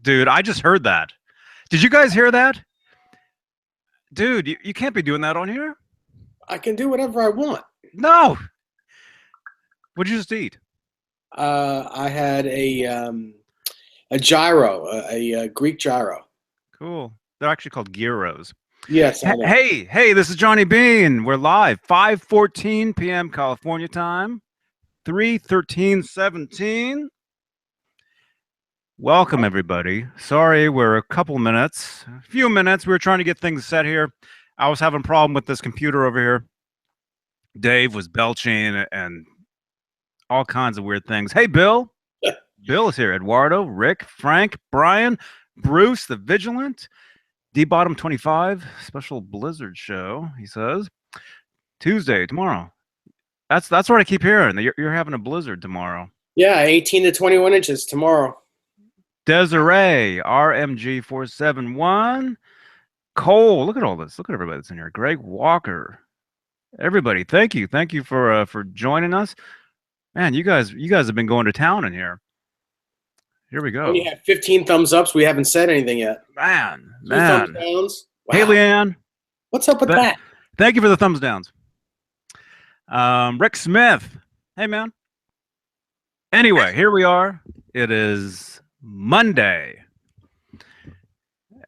Dude, I just heard that. Did you guys hear that? Dude, you can't be doing that on here. I can do whatever I want. No. What'd you just eat? I had a gyro, a Greek gyro. Cool. They're actually called gyros. Yes, I know. Hey, this is Johnny Bean. We're live. 5:14 p.m. California time. 3:13:17. Welcome, everybody. Sorry, we're a few minutes. We were trying to get things set here. I was having a problem with this computer over here. Dave was belching and all kinds of weird things. Hey, Bill. Bill is here. Eduardo, Rick, Frank, Brian, Bruce, the Vigilant, D-Bottom 25, special Blizzard show, he says. Tuesday, tomorrow. That's what I keep hearing. You're having a blizzard tomorrow. Yeah, 18 to 21 inches tomorrow. Desiree, RMG471. Cole, look at all this. Look at everybody that's in here. Greg Walker. Everybody, thank you. Thank you for joining us. Man, you guys have been going to town in here. Here we go. We have 15 thumbs ups. We haven't said anything yet. Man. Thumbs downs. Wow. Hey, Leanne. What's up with that? Thank you for the thumbs downs. Rick Smith. Hey, man. Anyway, here we are. It is Monday.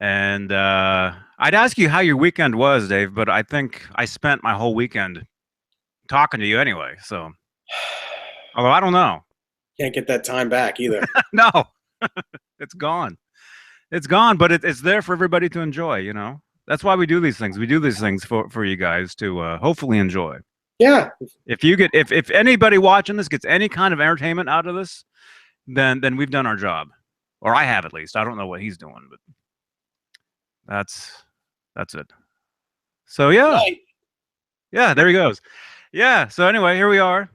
And I'd ask you how your weekend was, Dave, but I think I spent my whole weekend talking to you anyway. So, although I don't know. Can't get that time back either. No, it's gone. It's gone, but it's there for everybody to enjoy, you know? That's why we do these things. We do these things for you guys to hopefully enjoy. Yeah. If anybody watching this gets any kind of entertainment out of this, then we've done our job. Or I have, at least. I don't know what he's doing, but that's it. So yeah. Right. Yeah, there he goes. Yeah, so anyway, here we are.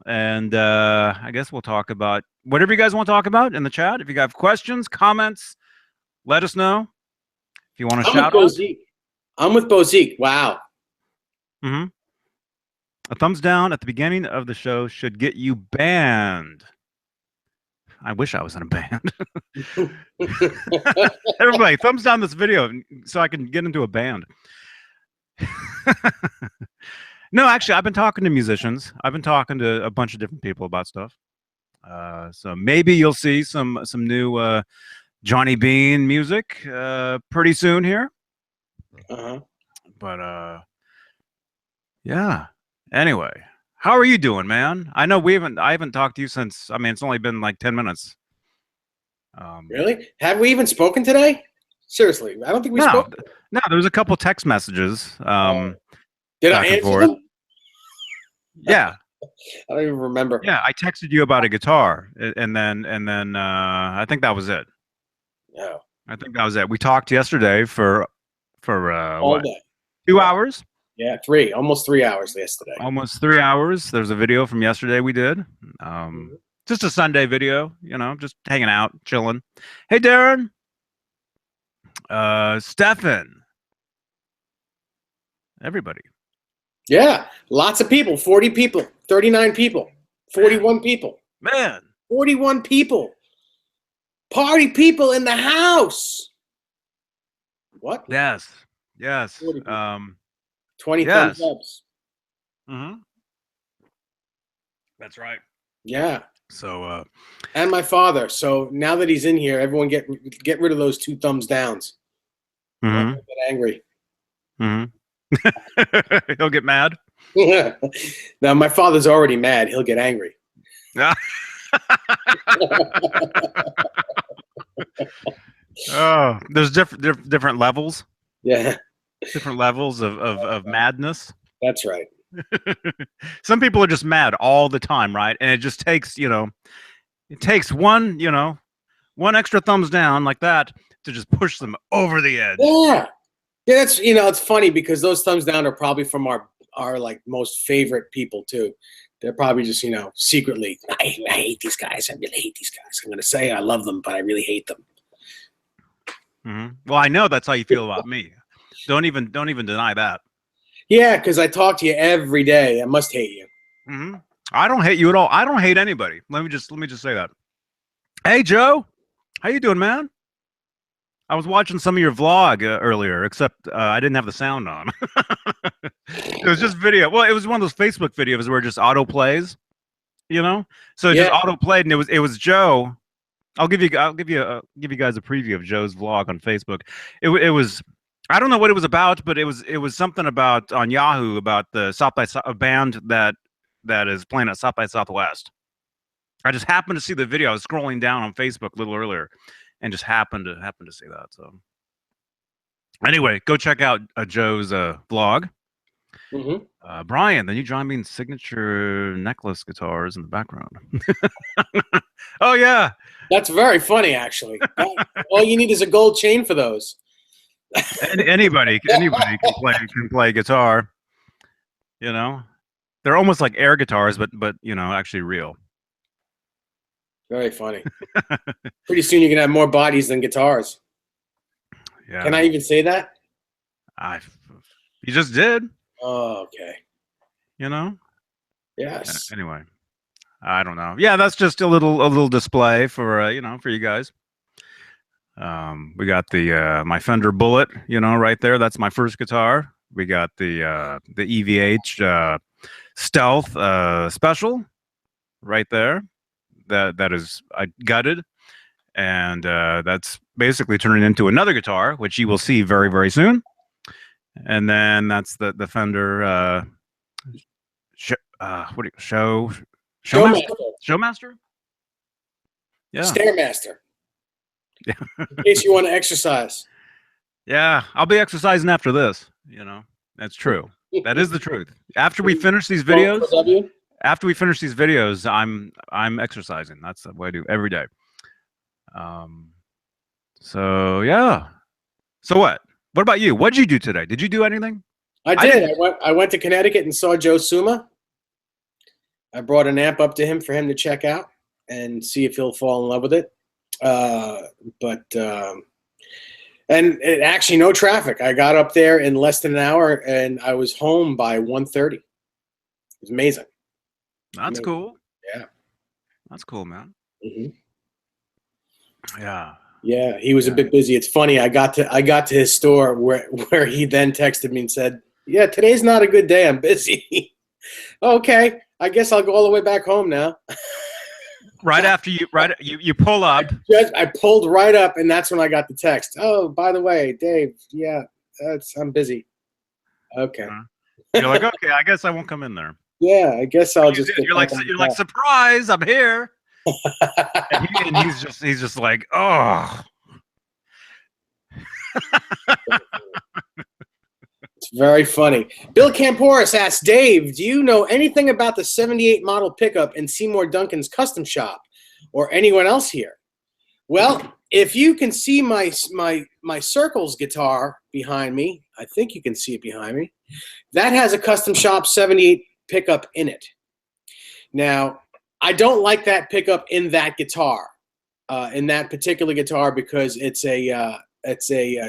And I guess we'll talk about whatever you guys want to talk about in the chat. If you have questions, comments, let us know. If you want to shout out. I'm with Bozique. Wow. Mm-hmm. A thumbs down at the beginning of the show should get you banned. I wish I was in a band. Everybody, thumbs down this video so I can get into a band. No, actually, I've been talking to musicians. I've been talking to a bunch of different people about stuff. So maybe you'll see some new Johnny Bean music pretty soon here. But yeah. Anyway, how are you doing, man? I know I haven't talked to you since. I mean, it's only been like 10 minutes. Really? Have we even spoken today? Seriously, I don't think we spoke. No, there was a couple text messages. Did I answer them? Yeah. I don't even remember. Yeah, I texted you about a guitar, and then I think that was it. No. I think that was it. We talked yesterday for all what? day. 2 hours? Yeah, almost 3 hours yesterday. Almost 3 hours. There's a video from yesterday we did. Just a Sunday video, you know, just hanging out, chilling. Hey, Darren. Stefan. Everybody. Yeah, lots of people. 40 people, 39 people, 41 people. Man. 41 people. Party people in the house. What? Yes. 20 thumbs ups. Mm-hmm. That's right. Yeah. So and my father. So now that he's in here, everyone get rid of those 2 thumbs downs. Mm-hmm. Get angry. Mm-hmm. He'll get mad. Now my father's already mad. He'll get angry. Oh, there's different levels. Yeah. Different levels of madness. That's right. Some people are just mad all the time, right? And it just takes, it takes one extra thumbs down like that to just push them over the edge. Yeah. Yeah, that's it's funny because those thumbs down are probably from our like most favorite people too. They're probably just, secretly, I hate these guys. I really hate these guys. I'm gonna say I love them, but I really hate them. Mm-hmm. Well, I know that's how you feel about me. Don't even deny that. Yeah, because I talk to you every day. I must hate you. Mm-hmm. I don't hate you at all. I don't hate anybody. Let me just say that. Hey, Joe, how you doing, man? I was watching some of your vlog earlier, except I didn't have the sound on. It was just video. Well, it was one of those Facebook videos where it just auto plays, you know. So it just Yeah. auto played, and it was Joe. Give you guys a preview of Joe's vlog on Facebook. It was, I don't know what it was about, but it was something about on Yahoo about the a band that is playing at South by Southwest. I just happened to see the video. I was scrolling down on Facebook a little earlier, and just happened to see that. So anyway, go check out Joe's vlog. Mm-hmm. Brian, the new John Bean signature necklace guitars in the background. Oh yeah, That's very funny, actually. All you need is a gold chain for those. anybody can play guitar. You know, they're almost like air guitars, but actually real. Very funny. Pretty soon you can have more bodies than guitars. Yeah. Can I even say that? You just did. Oh, okay. Yes. Anyway, I don't know. Yeah, that's just a little display for for you guys. We got the my Fender Bullet, right there. That's my first guitar. We got the EVH Stealth Special right there. That is I gutted, and that's basically turning into another guitar, which you will see very, very soon. And then that's the Fender Showmaster? Yeah. Stairmaster. Yeah. In case you want to exercise. Yeah, I'll be exercising after this. That's true. That is the truth. After we finish these videos, I'm exercising. That's what I do every day. So yeah. So what? What about you? What did you do today? Did you do anything? I did. I went to Connecticut and saw Joe Suma. I brought an amp up to him for him to check out and see if he'll fall in love with it. And it actually no traffic. I got up there in less than an hour and I was home by 1:30. It was amazing. That's cool. Yeah. That's cool, man. Mm-hmm. Yeah. Yeah, he was a bit busy. It's funny. I got to his store where he then texted me and said, "Yeah, today's not a good day. I'm busy." Okay, I guess I'll go all the way back home now. Right after you pull up. I pulled right up, and that's when I got the text. Oh, by the way, Dave. Yeah, I'm busy. Okay. You're like, okay, I guess I won't come in there. Yeah, I guess I'll just. You're like, surprise! I'm here. and he's just like, oh. It's very funny. Bill Camporis asks, Dave, do you know anything about the 78 model pickup in Seymour Duncan's custom shop or anyone else here? Well, if you can see my Circles guitar behind me, I think you can see it behind me, that has a custom shop 78 pickup in it. Now, I don't like that pickup in that guitar, in that particular guitar, because it's a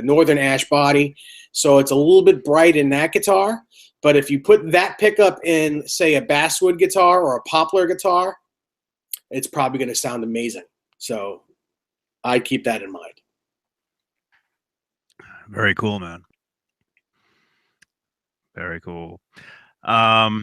Northern Ash body, so it's a little bit bright in that guitar. But if you put that pickup in, say, a basswood guitar or a poplar guitar, it's probably going to sound amazing. So I keep that in mind. Very cool, man. Very cool. Yeah.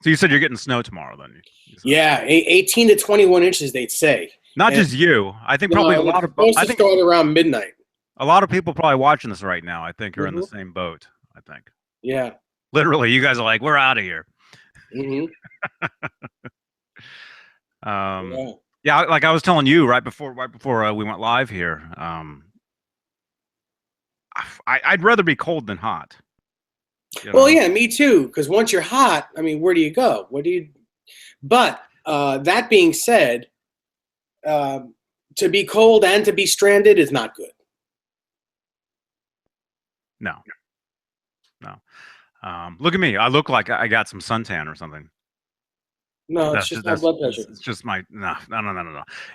So you said you're getting snow tomorrow, then? Yeah, 18 to 21 inches, they'd say. Not just you. I think probably a lot of. I think start around midnight. A lot of people probably watching this right now, I think, are in the same boat. I think. Yeah. Literally, you guys are like, we're out of here. Mm-hmm. Yeah, like I was telling you right before we went live here. I'd rather be cold than hot. Well, yeah, me too. Because once you're hot, I mean, where do you go? But that being said, to be cold and to be stranded is not good. No. Look at me. I look like I got some suntan or something. No, it's just my blood pressure. It's just my no.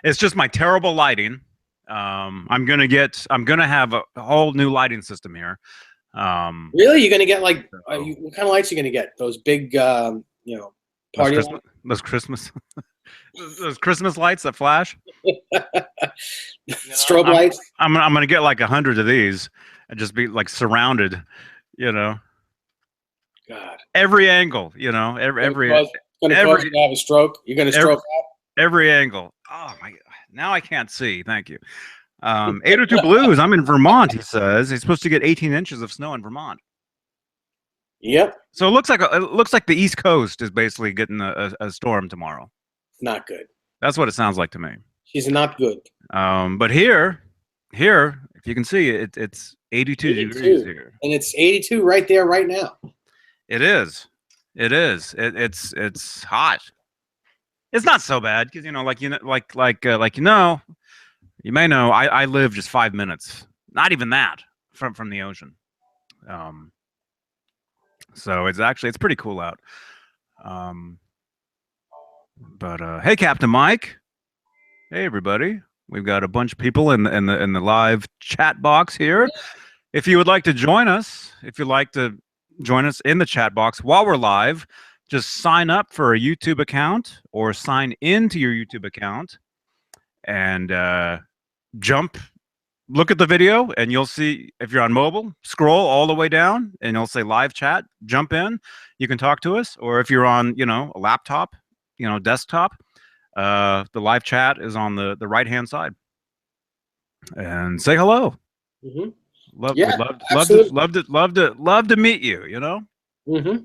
It's just my terrible lighting. I'm gonna have a whole new lighting system here. Really? You're gonna get like what kind of lights are you gonna get? Those big, party lights? Those Christmas. Those Christmas lights that flash. Strobe lights. I'm gonna get like 100 of these and just be like surrounded. You know, God. every angle. You know, It's gonna cause you to have a stroke. You're gonna stroke out. every angle. Oh my! Now I can't see. Thank you. 802 Blues. I'm in Vermont. He says he's supposed to get 18 inches of snow in Vermont. Yep. So it looks like the East Coast is basically getting a storm tomorrow. Not good. That's what it sounds like to me. She's not good. But here, if you can see it, it's 82 degrees here, and it's 82 right there, right now. It is. It's hot. It's not so bad because you may know, I live just 5 minutes, not even that, from the ocean. So it's pretty cool out. But hey, Captain Mike. Hey, everybody. We've got a bunch of people in the live chat box here. If you would like to join us, in the chat box while we're live, just sign up for a YouTube account or sign into your YouTube account and look at the video, and you'll see, if you're on mobile, scroll all the way down and it'll say live chat. Jump in. You can talk to us. Or if you're on, a laptop, desktop, the live chat is on the right-hand side. And say hello. Mm-hmm. Love to meet you, Mm-hmm.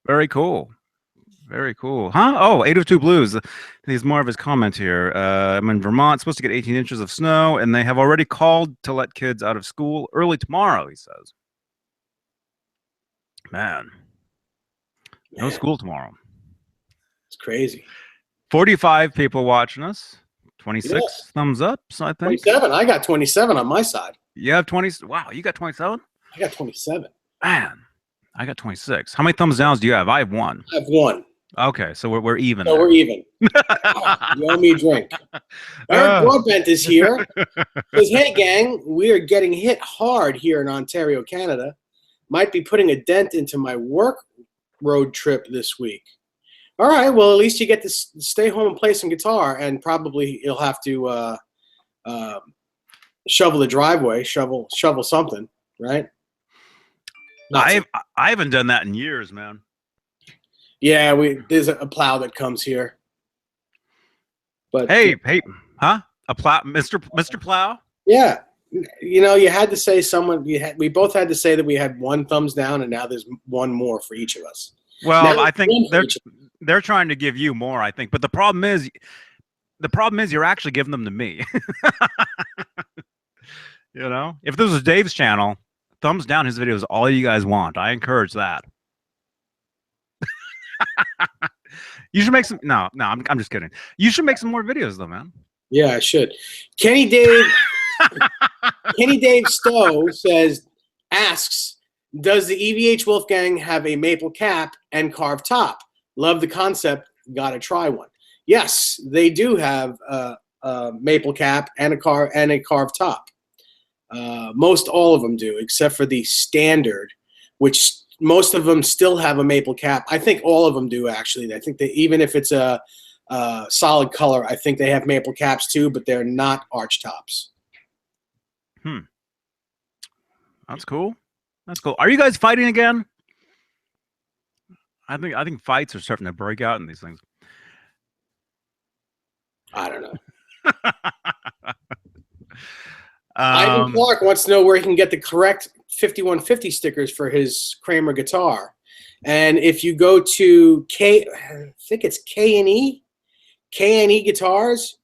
Very cool. Very cool. Huh? Oh, 802 Blues. He's more of his comment here. I'm in Vermont, supposed to get 18 inches of snow, and they have already called to let kids out of school early tomorrow, he says. Man. No school tomorrow. It's crazy. 45 people watching us. 26 thumbs up, so I think. 27. I got 27 on my side. You have 20. Wow, you got 27? I got 27. Man, I got 26. How many thumbs downs do you have? I have 1. I have 1. Okay, so we're even. So we're even. You owe me a drink. Eric Broadbent is here. Says, hey, gang, we are getting hit hard here in Ontario, Canada. Might be putting a dent into my work road trip this week. All right, well, at least you get to stay home and play some guitar, and probably you'll have to shovel the driveway, shovel something, right? I haven't done that in years, man. Yeah, there's a plow that comes here. But hey, huh? A plow, Mr. Plow? Yeah, you had to say we both had to say that we had 1 thumbs down, and now there's 1 more for each of us. Well, I think they're trying to give you more, I think. But the problem is you're actually giving them to me. If this was Dave's channel, thumbs down his videos, all you guys want. I encourage that. You should make some. No, I'm just kidding. You should make some more videos, though, man. Yeah, I should. Kenny Dave Stowe asks, does the EVH Wolfgang have a maple cap and carved top? Love the concept. Gotta try one. Yes, they do have a maple cap and a carved top. Most all of them do, except for the standard, which most of them still have a maple cap. I think all of them do, actually. I think that even if it's a solid color, I think they have maple caps too, but they're not arch tops. That's cool. That's cool. Are you guys fighting again? I think fights are starting to break out in these things. I don't know. Ivan Clark wants to know where he can get the correct 5150 stickers for his Kramer guitar. And if you go to I think it's K&E Guitars,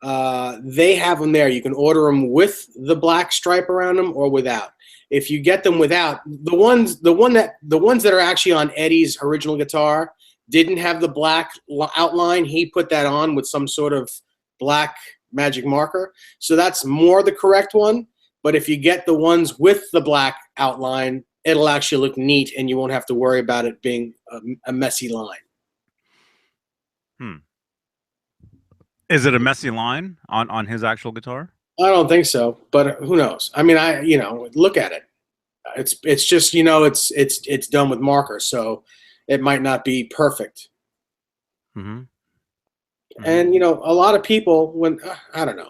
they have them there. You can order them with the black stripe around them or without. If you get them without, the ones that are actually on Eddie's original guitar didn't have the black outline. He put that on with some sort of black magic marker. So that's more the correct one. But if you get the ones with the black outline, it'll actually look neat, and you won't have to worry about it being a messy line. Is it a messy line on his actual guitar? I don't think so, but who knows? I mean, look at it. It's just, it's done with marker, so it might not be perfect. Mm-hmm. And you know, a lot of people when I don't know,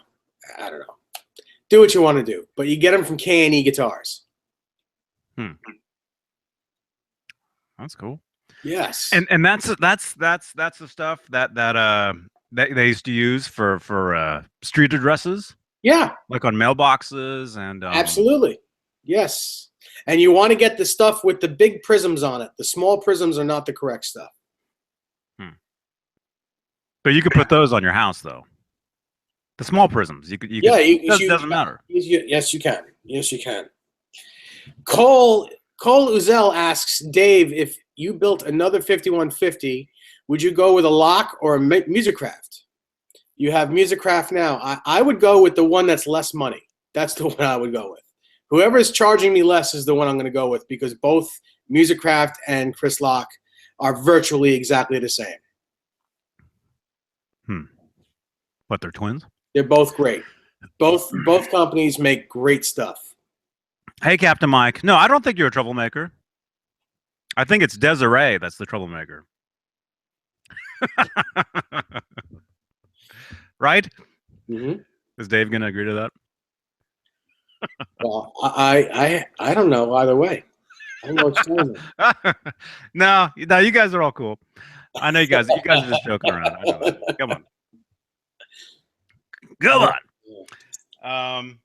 do what you want to do, but you get them from K&E Guitars. That's cool. Yes. And that's the stuff that they used to use for street addresses, Yeah, like on mailboxes and absolutely. Yes. And you want to get the stuff with the big prisms on it. The small prisms are not the correct stuff. But you could put those on your house though. The small prisms, you could. Yeah, It doesn't matter. Yes, you can. Yes, you can. Cole Uzel asks Dave, if you built another 5150, would you go with a lock or a Musicraft? You have Musicraft now. I would go with the one that's less money. That's the one I would go with. Whoever is charging me less is the one I'm going to go with, because both Musicraft and Chris Lock are virtually exactly the same. But they're twins? They're both great. Both companies make great stuff. Hey, Captain Mike. No, I don't think you're a troublemaker. I think it's Desiree that's the troublemaker. Right? Mm-hmm. Is Dave going to agree to that? Well, I don't know either way. I don't know what you're saying. No, you guys are all cool. I know you guys are just joking around. I know that. Come on. Come on.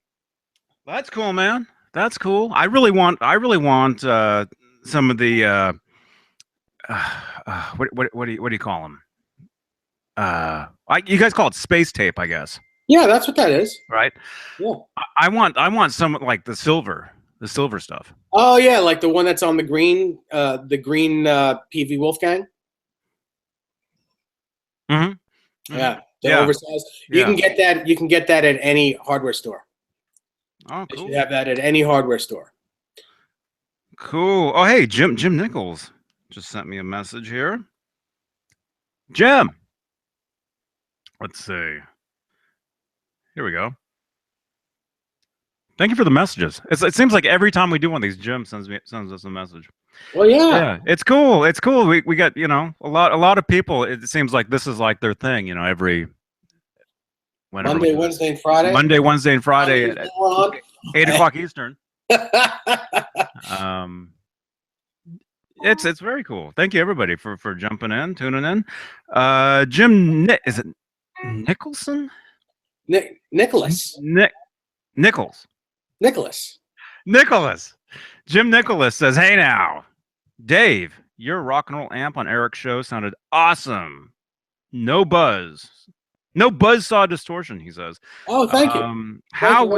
That's cool, man. That's cool. I really want some of the what do you call them? You guys call it space tape, I guess. Yeah, that's what that is. Right? Yeah. I want some like the silver stuff. Oh yeah, like the one that's on the green PV Wolfgang. Mm-hmm. Yeah, oversized. You can get that. You can get that at any hardware store. Oh, cool. You have that at any hardware store. Cool. Oh, hey, Jim Nichols just sent me a message here. Jim. Let's see. Here we go. Thank you for the messages. It seems like every time we do one of these, Jim sends us a message. Well, yeah. Yeah, it's cool. It's cool. We got, a lot of people. It seems like this is like their thing. Every Monday, Wednesday, and Friday. Monday, Wednesday, and Friday at 8 o'clock Eastern. It's very cool. Thank you everybody for jumping in, tuning in. Jim, is it Nicholson? Nicholas. Nichols. Nicholas. Jim Nicholas says, "Hey now, Dave, your rock and roll amp on Eric's show sounded awesome. No buzzsaw distortion," he says. Oh, thank you. How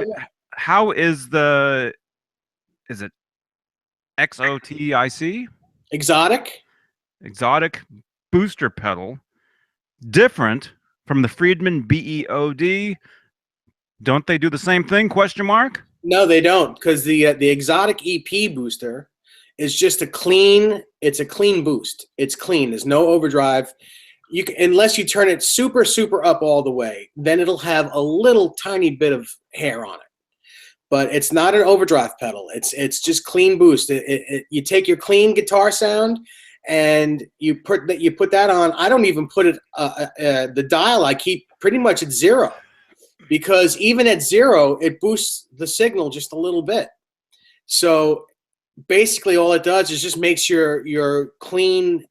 is it XOTIC? Exotic booster pedal different from the Friedman BEOD? Don't they do the same thing? Question mark. No, they don't, because the Exotic EP booster is just a clean. It's a clean boost. It's clean. There's no overdrive. You can, unless you turn it super up all the way, then it'll have a little tiny bit of hair on it. But it's not an overdrive pedal. It's just clean boost. You take your clean guitar sound and you put that on. I don't even put it the dial. I keep pretty much at 0. Because even at 0, it boosts the signal just a little bit. So basically all it does is just makes your clean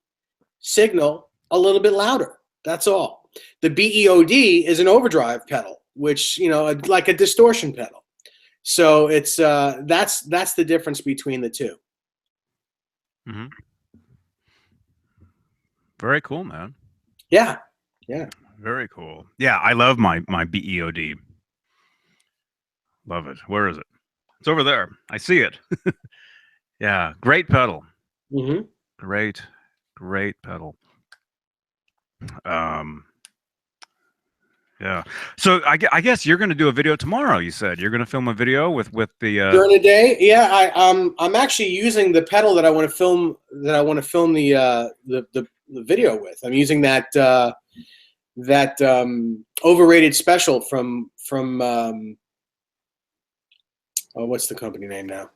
signal a little bit louder. That's all. The BEOD is an overdrive pedal, which, like a distortion pedal. So it's that's the difference between the two. Mm-hmm. Very cool, man. Yeah. Very cool. Yeah, I love my BEOD. Love it. Where is it? It's over there. I see it. Yeah, great pedal. Mm-hmm. Great pedal. Yeah. So I guess you're going to do a video tomorrow. You said you're going to film a video with the during the day. Yeah, I'm actually using the pedal that I want to film. The video with. I'm using that overrated special from what's the company name now?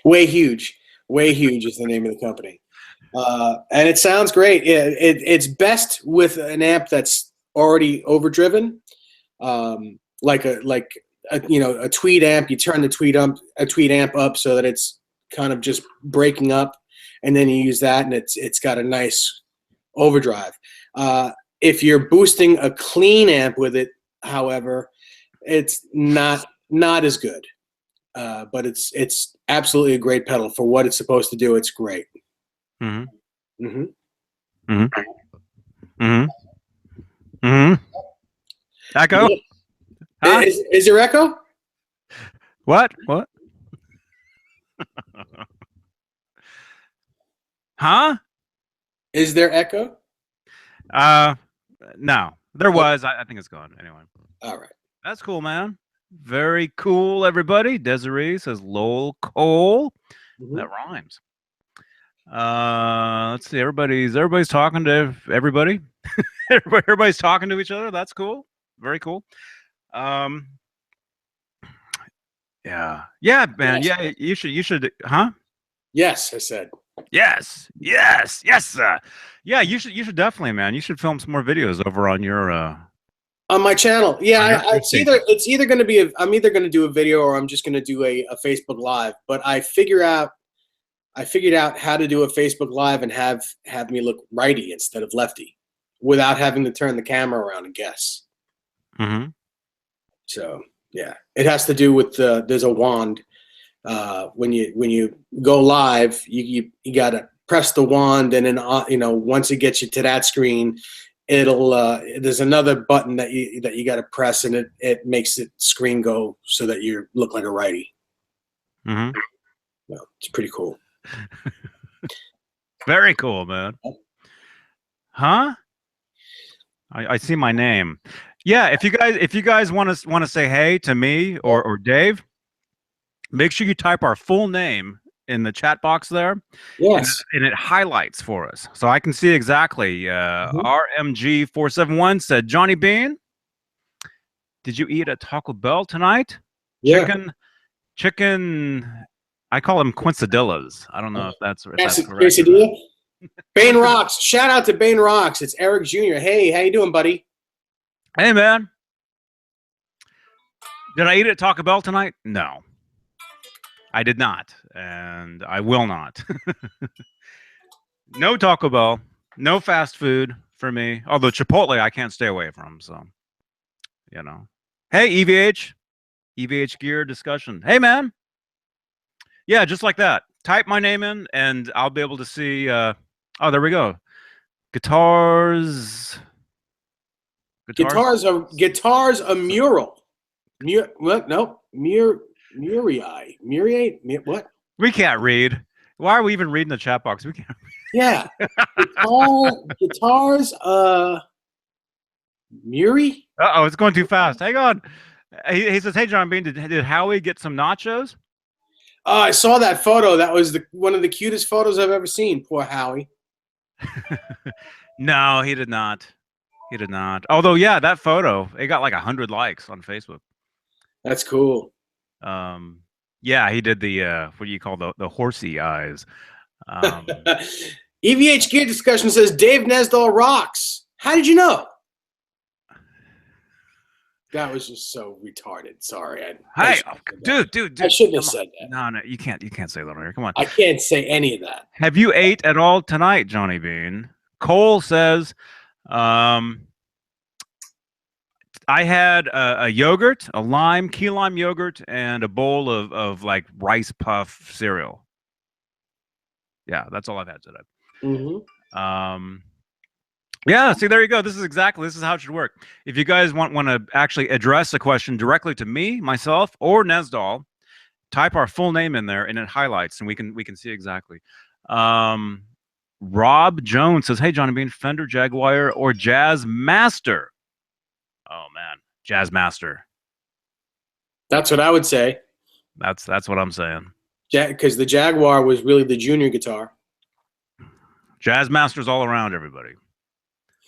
Way Huge is the name of the company. And it sounds great. It's best with an amp that's already overdriven, like a tweed amp. You turn the tweed amp up so that it's kind of just breaking up, and then you use that, and it's got a nice overdrive. If you're boosting a clean amp with it, however, it's not as good. But it's absolutely a great pedal for what it's supposed to do. It's great. Mm-hmm. Mm-hmm. Mm-hmm. Mm-hmm. Mm-hmm. Echo? Yeah. Huh? Is there echo? What? Huh? Is there echo? No. There was. I think it's gone. Anyway. All right. That's cool, man. Very cool, everybody. Desiree says Lowell Cole. Mm-hmm. That rhymes. Let's see. Everybody's talking to everybody. Everybody's talking to each other. That's cool. Very cool. Yeah, man. Yes. Yeah, you should. Huh? Yes, I said. Yes. Yeah, you should definitely, man. You should film some more videos over on your on my channel. Yeah, on your it's either going to be I'm either going to do a video or I'm just going to do a Facebook Live. But I figured out how to do a Facebook Live and have me look righty instead of lefty, without having to turn the camera around and guess. Mm-hmm. So yeah, it has to do with there's a wand. When you go live, you got to press the wand, and then once it gets you to that screen, it'll there's another button that you got to press, and it makes the screen go so that you look like a righty. Mm-hmm. Well, it's pretty cool. Very cool, man. Huh? I see my name. Yeah, if you guys want to say hey to me or Dave, make sure you type our full name in the chat box there. Yes. And it highlights for us, so I can see exactly. RMG471 said, Johnny Bean, did you eat at Taco Bell tonight? Yeah. Chicken. I call them quinceadillas. I don't know if that's correct. Quesadilla. Bane Rocks. Shout out to Bane Rocks. It's Eric Jr. Hey, how you doing, buddy? Hey, man. Did I eat at Taco Bell tonight? No. I did not, and I will not. No Taco Bell, no fast food for me. Although Chipotle, I can't stay away from. So, Hey, EVHGEAR discussion. Hey, man. Yeah, just like that. Type my name in, and I'll be able to see. Oh, there we go. Guitars a mural. What? No, Muriai. What? We can't read. Why are we even reading the chat box? We can't read. Yeah. Guitars, Muri? Uh-oh, it's going too fast. Hang on. He says, hey, John Bean, did Howie get some nachos? I saw that photo. That was one of the cutest photos I've ever seen. Poor Howie. No, he did not. He did not. Although, yeah, that photo, it got like 100 likes on Facebook. That's cool. Yeah, he did the what do you call the horsey eyes? EVHGEAR discussion says Dave Nesdall rocks. How did you know? That was just so retarded. Sorry. Dude. I shouldn't have said that. No, you can't say that on here. Come on. I can't say any of that. Have you ate at all tonight, Johnny Bean? Cole says, I had a yogurt, a key lime yogurt, and a bowl of like rice puff cereal. Yeah, that's all I've had today. Mm-hmm. Yeah, see, there you go. This is how it should work. If you guys want to actually address a question directly to me, myself, or Nesdall, type our full name in there, and it highlights, and we can see exactly. Rob Jones says, hey, Johnny Bean, Fender, Jaguar, or Jazz Master? Oh, man. Jazz Master. That's what I would say. That's what I'm saying. Because the Jaguar was really the junior guitar. Jazz Masters all around, everybody.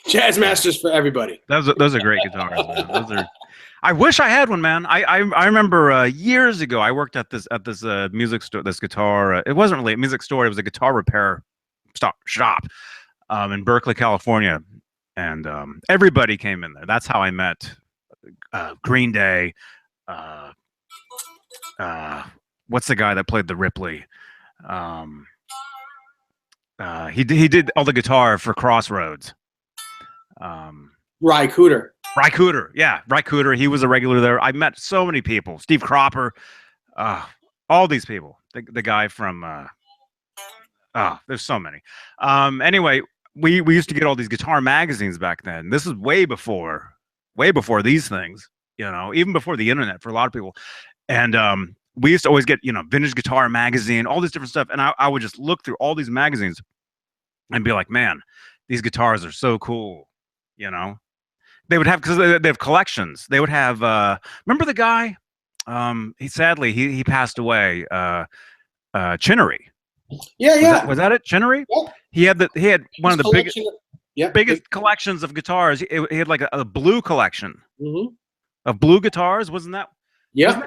Jazz Masters for everybody. Those are great guitars, man. I wish I had one, man. I remember years ago I worked at this music store. This guitar. It wasn't really a music store. It was a guitar repair shop in Berkeley, California, and everybody came in there. That's how I met Green Day. Uh, what's the guy that played the Ripley? He did all the guitar for Crossroads. Ry Cooder. Ry Cooder, yeah, Ry Cooder. He was a regular there. I met so many people. Steve Cropper, all these people. The guy from there's so many. Anyway, we used to get all these guitar magazines back then. This is way before these things. You know, even before the internet for a lot of people. And we used to always get, you know, Vintage Guitar Magazine, all this different stuff. And I would just look through all these magazines and be like, man, these guitars are so cool. You know, they would have, because they have collections. They would have, remember the guy? He passed away. Chinnery. Yeah. Was that it? Chinnery? Yeah. He had one of the biggest collections collections of guitars. He had like a blue collection of blue guitars. Wasn't that? Yeah,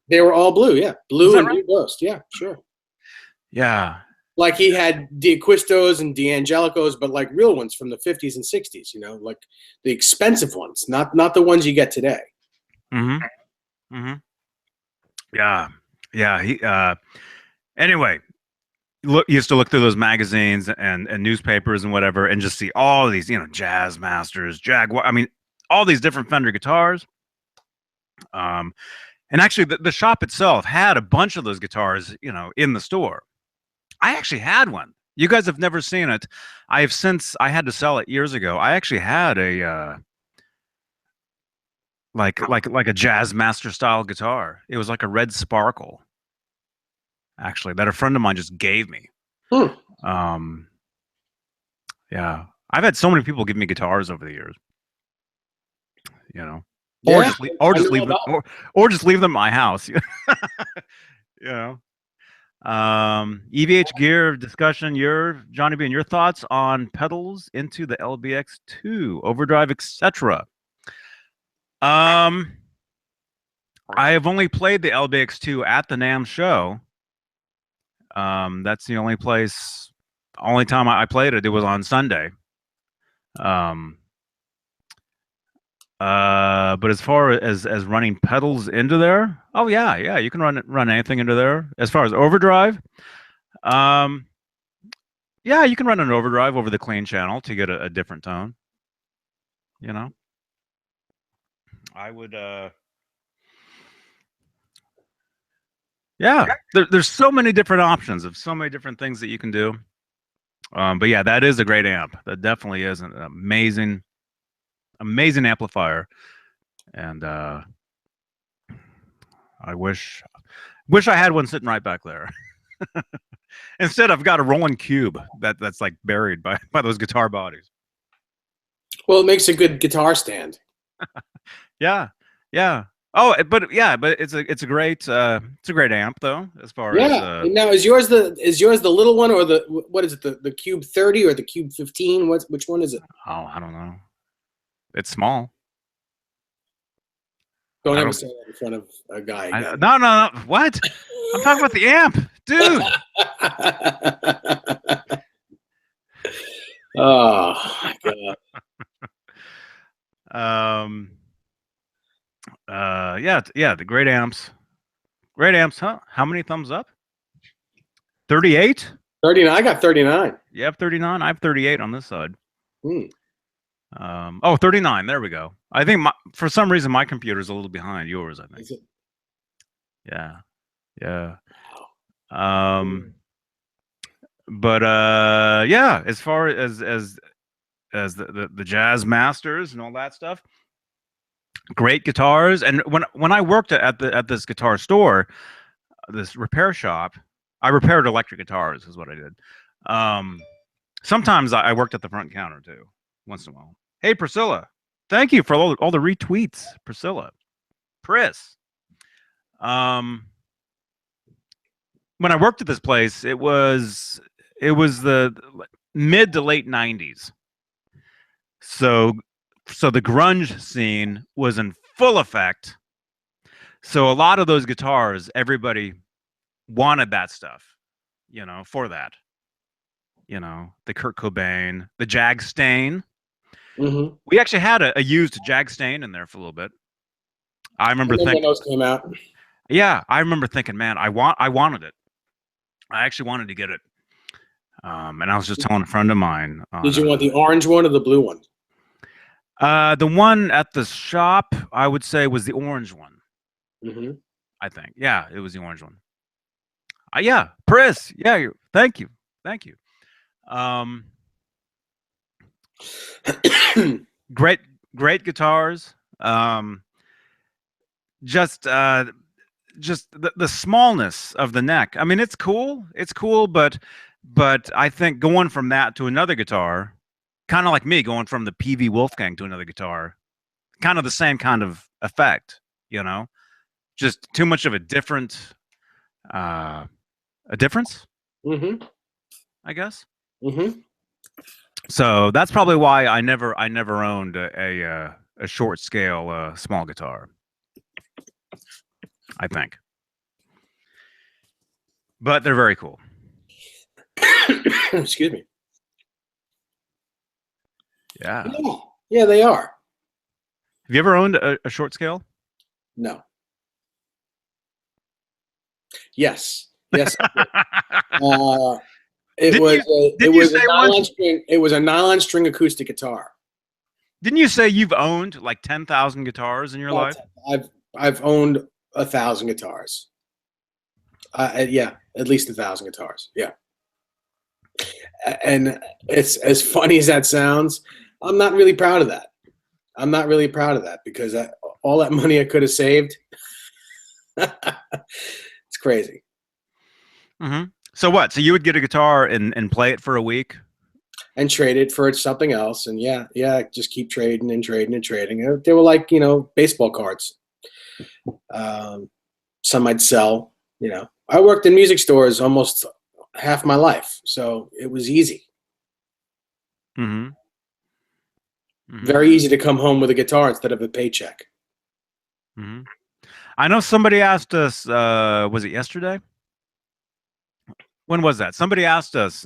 they were all blue. Yeah, blue and Blue Ghost. Yeah, sure. Yeah, like he had D'Acquistos and D'Angelicos, but like real ones from the 50s and 60s. You know, like the expensive ones, not the ones you get today. Yeah. He anyway, used to look through those magazines and newspapers and whatever, and just see all these, you know, Jazz Masters, Jaguar. I mean, all these different Fender guitars. And actually the shop itself had a bunch of those guitars, you know, in the store. I actually had one. You guys have never seen it. I had to sell it years ago. I actually had a like a Jazz Master style guitar. It was like a red Sparkle, actually, that a friend of mine just gave me. Yeah, I've had so many people give me guitars over the years, you know. Or just leave them at my house. You know. EVHGEAR discussion. Johnny B, and your thoughts on pedals into the LBX2, overdrive, etc. I have only played the LBX2 at the NAMM show. That's the only time I played it. It was on Sunday. But as far as running pedals into there, oh yeah, you can run anything into there. As far as overdrive, yeah, you can run an overdrive over the clean channel to get a different tone. You know, I would, yeah. There's so many different options of so many different things that you can do. But yeah, that is a great amp. That definitely is an amazing amplifier, and I wish I had one sitting right back there. Instead, I've got a rolling cube that's like buried by those guitar bodies. Well, it makes a good guitar stand. Yeah. Oh, but it's a great amp though. As far as now, is yours the little one, or what is it, the Cube 30 or the Cube 15? Which one is it? Oh, I don't know. It's small. Don't ever say that in front of a guy. No. What? I'm talking about the amp, dude. Oh my God. Yeah. The great amps, huh? How many thumbs up? 38. 39. I got 39. You have 39. I have 38 on this side. 39. There we go. I think for some reason my computer's a little behind yours, I think. Is it? Yeah. But yeah, as far as the Jazz Masters and all that stuff, great guitars. And when I worked at this guitar store, this repair shop, I repaired electric guitars is what I did. Sometimes I worked at the front counter too, once in a while. Hey, Priscilla, thank you for all the retweets, Priscilla. Pris. When I worked at this place, it was the mid to late 90s. So the grunge scene was in full effect. So a lot of those guitars, everybody wanted that stuff, you know, for that. You know, the Kurt Cobain, the Jag Stain. Mm-hmm. We actually had a used Jag Stain in there for a little bit. I I remember remember when thinking, those came out. yeah, I remember thinking, man, I wanted it. I actually wanted to get it. And I was just telling a friend of mine on Did you want the orange one or the blue one? the one at the shop, I would say was the orange one. Mm-hmm. I think, yeah, it was the orange one. Yeah, Pris, yeah, thank you, thank you. Um, great, great guitars. Um, just the smallness of the neck. I mean, it's cool, but I think going from that to another guitar, kind of like me going from the PV Wolfgang to another guitar, kind of the same kind of effect, you know, just too much of a difference, Mm-hmm. I guess. Mm-hmm. So that's probably why I never owned a short scale small guitar. I think, but they're very cool. Excuse me. Yeah. Yeah, they are. Have you ever owned a short scale? No. Yes. Yes. Uh, Didn't you it you was a say nylon once? string. It was a nylon string acoustic guitar. Didn't you say you've owned like 10,000 guitars in your About life? 10. I've owned 1,000 guitars. Yeah, at least 1,000 guitars. Yeah, and it's as funny as that sounds. I'm not really proud of that. I'm not really proud of that because all that money I could have saved. It's crazy. Mm-hmm. So what? So you would get a guitar and play it for a week? And trade it for something else. And yeah, just keep trading and trading and trading. They were like, baseball cards. Some I'd sell, I worked in music stores almost half my life. So it was easy. Mm-hmm. Mm-hmm. Very easy to come home with a guitar instead of a paycheck. Mm-hmm. I know somebody asked us, was it yesterday? When was that? Somebody asked us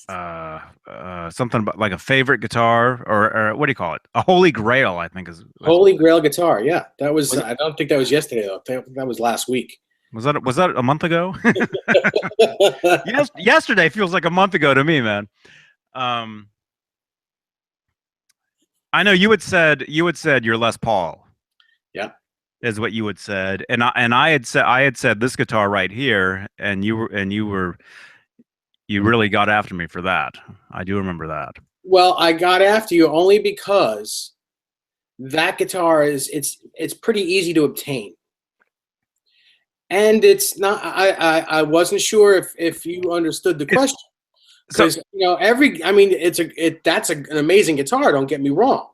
something about like a favorite guitar or what do you call it? A Holy Grail, I think is Holy Grail guitar. Yeah, that was, Was it, I don't think that was yesterday though. That was last week. was that a month ago? Yes, yesterday feels like a month ago to me, man. Um, I know you had said your Les Paul Yeah. is what you had said, and I had said this guitar right here, and you really got after me for that. I do remember that. Well, I got after you only because that guitar it's pretty easy to obtain. And it's not. I wasn't sure if you understood the question So because I mean that's an amazing guitar. Don't get me wrong,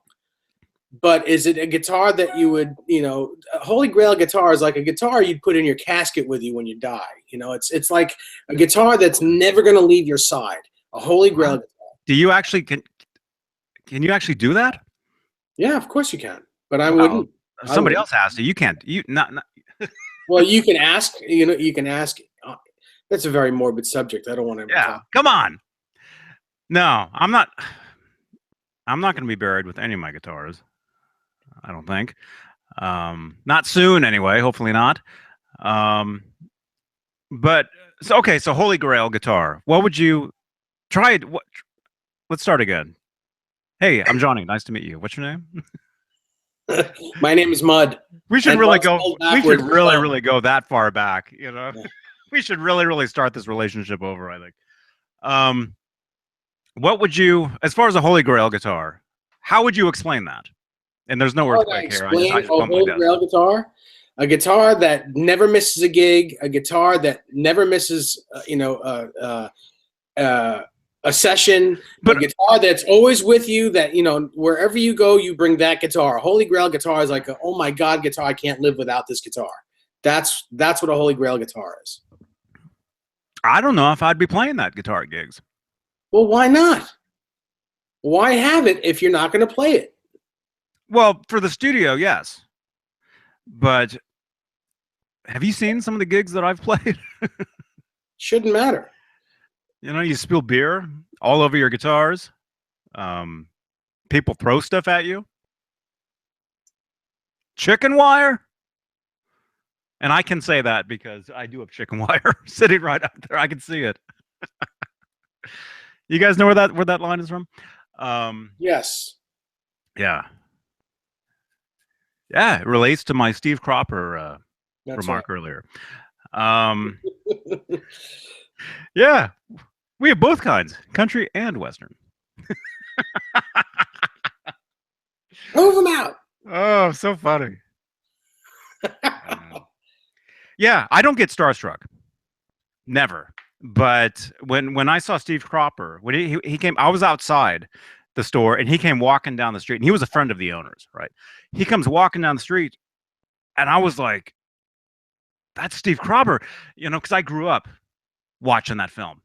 but is it a guitar that you would a Holy Grail guitar is like a guitar you'd put in your casket with you when you die. It's like a guitar that's never going to leave your side. A Holy Grail guitar. do you actually can you actually do that? Yeah, of course you can, but I Well, wouldn't. I somebody wouldn't. else has to. You can't. You not. Well, you can ask. You can ask. That's a very morbid subject. I don't want to Yeah. talk. Come on. No, I'm not. I'm not going to be buried with any of my guitars. I don't think. Not soon, anyway. Hopefully not. Um, but so okay. So Holy Grail guitar. What would you try it? What? Let's start again. Hey, I'm Johnny. Nice to meet you. What's your name? My name is Mud. We should And really Mud's go. spelled We should backwards. really go that far back. Yeah. We should really start this relationship over. I think. Um, what would you, as far as a Holy Grail guitar, how would you explain that? And there's no How would I earthquake here. explain I a just bumped my Holy desk. Grail guitar? A guitar that never misses a gig. A guitar that never misses, a session. But a guitar that's always with you. That wherever you go, you bring that guitar. A Holy Grail guitar is like, oh my God, guitar! I can't live without this guitar. That's what a Holy Grail guitar is. I don't know if I'd be playing that guitar at gigs. Well, why not? Why have it if you're not going to play it? Well, for the studio, yes. But have you seen some of the gigs that I've played? Shouldn't matter. You know, you spill beer all over your guitars. Um, People throw stuff at you. Chicken wire. And I can say that because I do have chicken wire sitting right out there. I can see it. You guys know where that line is from? Yes. Yeah. Yeah, it relates to my Steve Cropper That's right. remark earlier. Yeah, we have both kinds, country and western. Move them out. Oh, so funny. Yeah, I don't get starstruck. Never. But when I saw Steve Cropper, when he came, I was outside the store and he came walking down the street and he was a friend of the owners, right? He comes walking down the street and I was like, that's Steve Cropper, you know, because I grew up watching that film.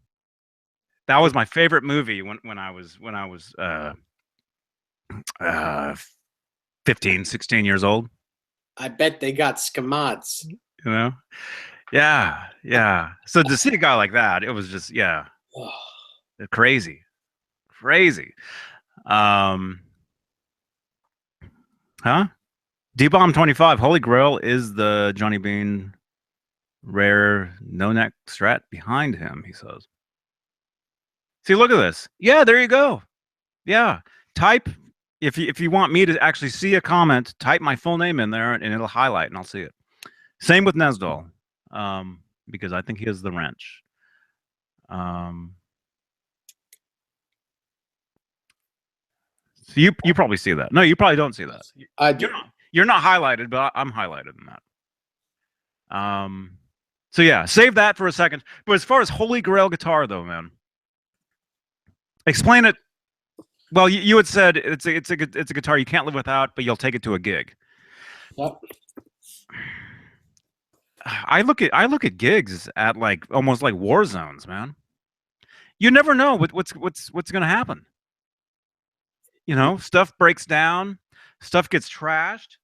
That was my favorite movie when I was uh 15, 16 years old. I bet they got scamods. You know? Yeah, yeah. So to see a guy like that, it was just crazy. Crazy. Um huh? D-Bomb 25, Holy Grail is the Johnny Bean rare no neck strat behind him, he says. See, look at this. Yeah, there you go. Yeah. Type if you want me to actually see a comment, type my full name in there and it'll highlight and I'll see it. Same with Nesdal. Because I think he is the wrench. So you probably see that. No, you probably don't see that. I do. You're not highlighted, but I'm highlighted in that. So yeah, save that for a second. But as far as Holy Grail guitar, though, man, explain it. Well, you had said it's a guitar you can't live without, but you'll take it to a gig. Yep. I look at gigs at like almost like war zones, man. You never know what's going to happen. You know, stuff breaks down, stuff gets trashed.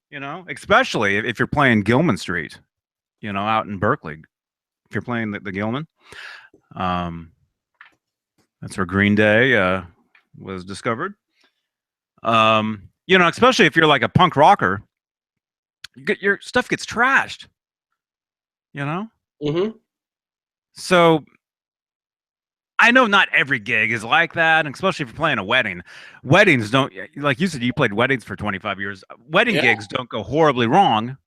You know, especially if you're playing Gilman Street, you know, out in Berkeley. If you're playing the Gilman, that's where Green Day was discovered. You know, especially if you're like a punk rocker, your stuff gets trashed. You know. Mm-hmm. So I know not every gig is like that, and especially if you're playing a wedding. Weddings don't, like you said, you played weddings for 25 years. Wedding gigs don't go horribly wrong.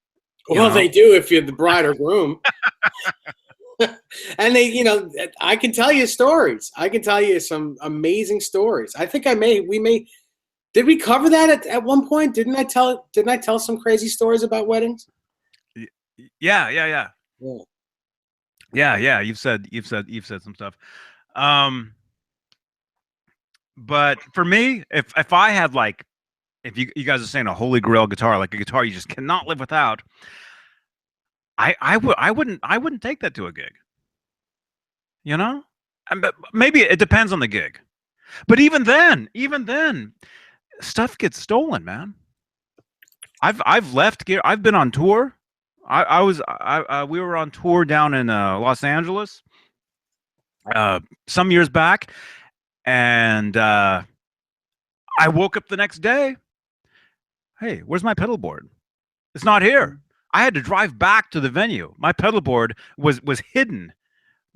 Well, they do if you're the bride or groom. And they, you know, I can tell you stories. I can tell you some amazing stories. I think did we cover that at one point? Didn't I tell some crazy stories about weddings? Yeah. You've said some stuff. But for me, if I had like, if you guys are saying a Holy Grail guitar, like a guitar you just cannot live without, I wouldn't take that to a gig. You know, maybe it depends on the gig, but even then, stuff gets stolen, man. I've left gear. I've been on tour. We were on tour down in Los Angeles some years back, and I woke up the next day. Hey, where's my pedal board? It's not here. I had to drive back to the venue. My pedal board was hidden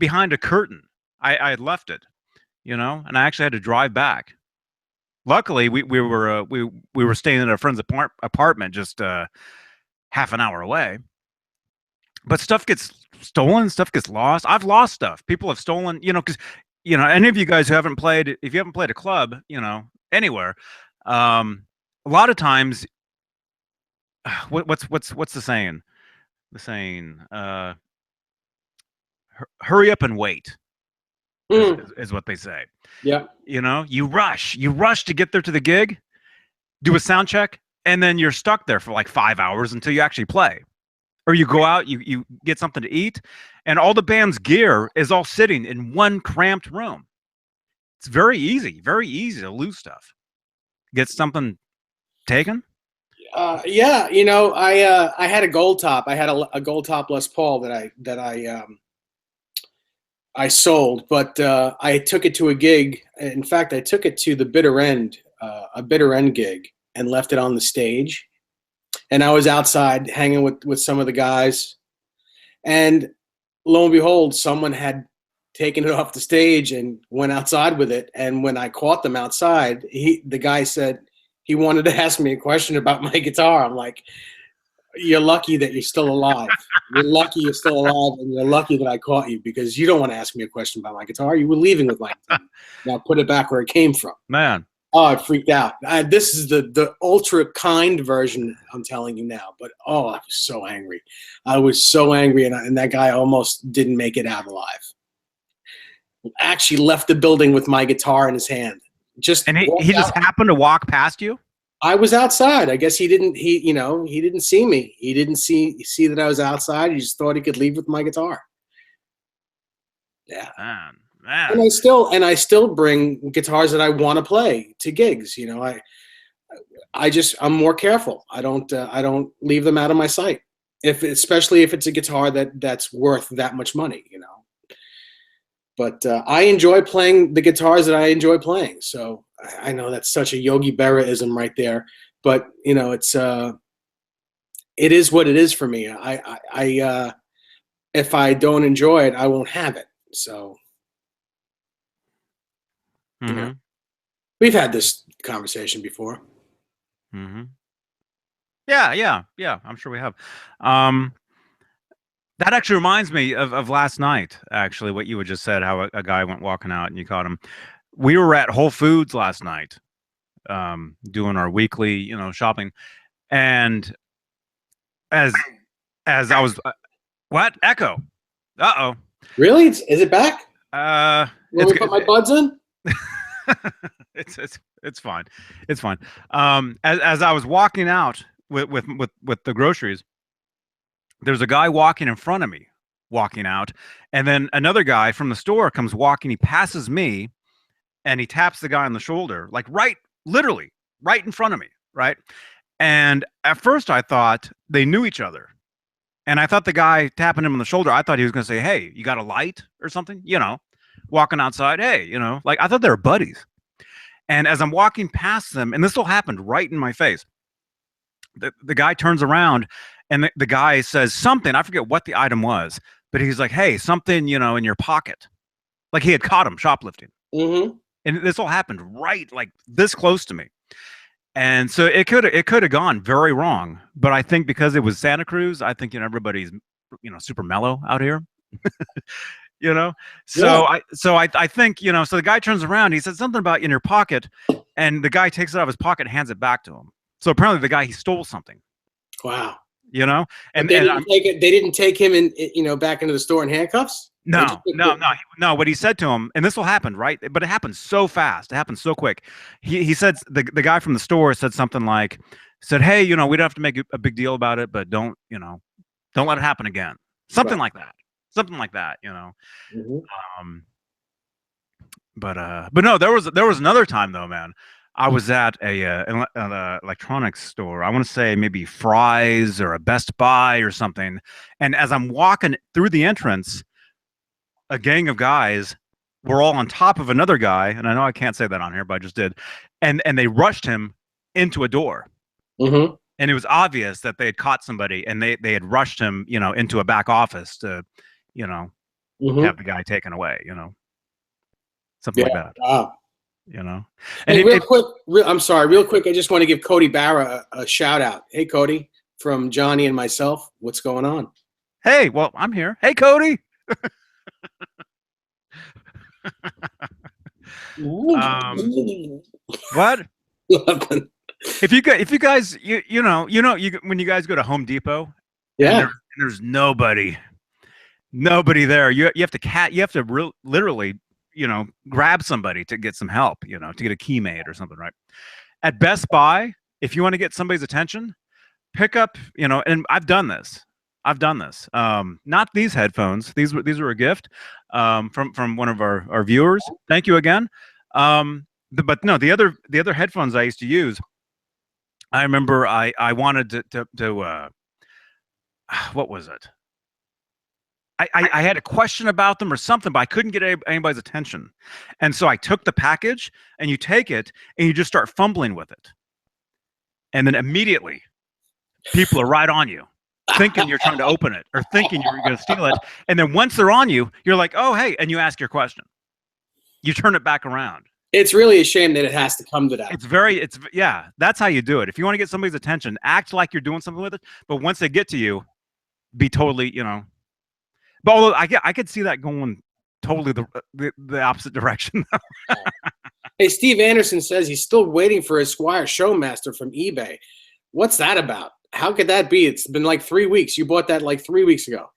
behind a curtain. I had left it, you know, and I actually had to drive back. Luckily, we were staying in a friend's apartment just half an hour away. But stuff gets stolen, stuff gets lost. I've lost stuff. People have stolen, you know, because you know, any of you guys who haven't played, if you haven't played a club, you know, anywhere, a lot of times, what's the saying? The saying, hurry up and wait. Is what they say. Yeah. You know, you rush to get there to the gig, do a sound check, and then you're stuck there for like 5 hours until you actually play. Or you go out, you get something to eat, and all the band's gear is all sitting in one cramped room. It's very easy to lose stuff. Get something taken? Yeah, you know, I had a gold top. I had a gold top Les Paul that I I sold, but I took it to a gig. In fact, I took it to the bitter end, a bitter end gig, and left it on the stage. And I was outside hanging with some of the guys, and lo and behold, someone had taken it off the stage and went outside with it. And when I caught them outside, the guy said he wanted to ask me a question about my guitar. I'm like, you're lucky that you're still alive. You're lucky you're still alive, and you're lucky that I caught you, because you don't want to ask me a question about my guitar. You were leaving with my guitar. Now put it back where it came from. Man. Oh, I freaked out. This is the ultra kind version, I'm telling you now. But oh, I was so angry. I was so angry, and that guy almost didn't make it out alive. Actually left the building with my guitar in his hand. And he just happened to walk past you? I was outside. I guess he didn't see me. He didn't see that I was outside. He just thought he could leave with my guitar. Yeah. Man. And I still bring guitars that I want to play to gigs. You know, I'm more careful. I don't leave them out of my sight. Especially if it's a guitar that's worth that much money, you know. But I enjoy playing the guitars that I enjoy playing. So I know that's such a Yogi Berra-ism right there, but you know, it is what it is for me. If I don't enjoy it, I won't have it. So. Mm-hmm. You know, we've had this conversation before. Mm-hmm. Yeah. I'm sure we have. That actually reminds me of last night, actually, what you had just said, how a guy went walking out and you caught him. We were at Whole Foods last night, doing our weekly, you know, shopping. And as I was, what? Echo. Uh-oh. Really? Is it back? Let me put my buds in? It's fine. It's fine. As I was walking out with the groceries, there's a guy walking in front of me, walking out, and then another guy from the store comes walking. He passes me, and he taps the guy on the shoulder, like literally right in front of me, right? And at first, I thought they knew each other, and I thought the guy tapping him on the shoulder, I thought he was going to say, "Hey, you got a light or something?" You know, walking outside, hey, you know, like I thought they were buddies. And as I'm walking past them, and this all happened right in my face, the guy turns around, and the guy says something. I forget what the item was, but he's like, "Hey, something, you know, in your pocket." Like he had caught him shoplifting. Mm-hmm. And this all happened right like this close to me. And so it could have gone very wrong. But I think because it was Santa Cruz, I think, you know, everybody's, you know, super mellow out here. You know, so yeah. I think, you know, so the guy turns around, he says something about in your pocket, and the guy takes it out of his pocket and hands it back to him. So apparently the guy, he stole something. Wow. You know, and they didn't take him in, you know, back into the store in handcuffs. No. What he said to him, and this will happen, right? But it happened so fast. It happened so quick. He said, the guy from the store said something like, "Hey, you know, we don't have to make a big deal about it, but don't let it happen again." Something like that. Something like that, you know. Mm-hmm. But no, there was another time though, man. I was at an electronics store. I want to say maybe Fry's or a Best Buy or something. And as I'm walking through the entrance, a gang of guys were all on top of another guy, and I know I can't say that on here, but I just did. And they rushed him into a door. Mm-hmm. And it was obvious that they had caught somebody, and they had rushed him, you know, into a back office to, you know, mm-hmm. have the guy taken away, you know, something like that. Wow. You know, and I'm sorry, real quick. I just want to give Cody Barra a shout out. Hey, Cody, from Johnny and myself. What's going on? Hey, well, I'm here. Hey, Cody. What? If you guys, when you guys go to Home Depot, yeah, and there's nobody there. You have to literally, you know, grab somebody to get some help, you know, to get a key made or something, right? At Best Buy, if you want to get somebody's attention, pick up, you know, and I've done this. Not these headphones. These were a gift from one of our viewers. Thank you again. But no, the other headphones I used to use, I remember I wanted to what was it? I had a question about them or something, but I couldn't get anybody's attention. And so I took the package, and you take it and you just start fumbling with it. And then immediately people are right on you, thinking you're trying to open it or thinking you're going to steal it. And then once they're on you, you're like, oh, hey, and you ask your question. You turn it back around. It's really a shame that it has to come to that. Yeah, that's how you do it. If you want to get somebody's attention, act like you're doing something with it. But once they get to you, be totally, But although I could see that going totally the opposite direction. Hey, Steve Anderson says he's still waiting for his Squire Showmaster from eBay. What's that about? How could that be? It's been like 3 weeks. You bought that like 3 weeks ago.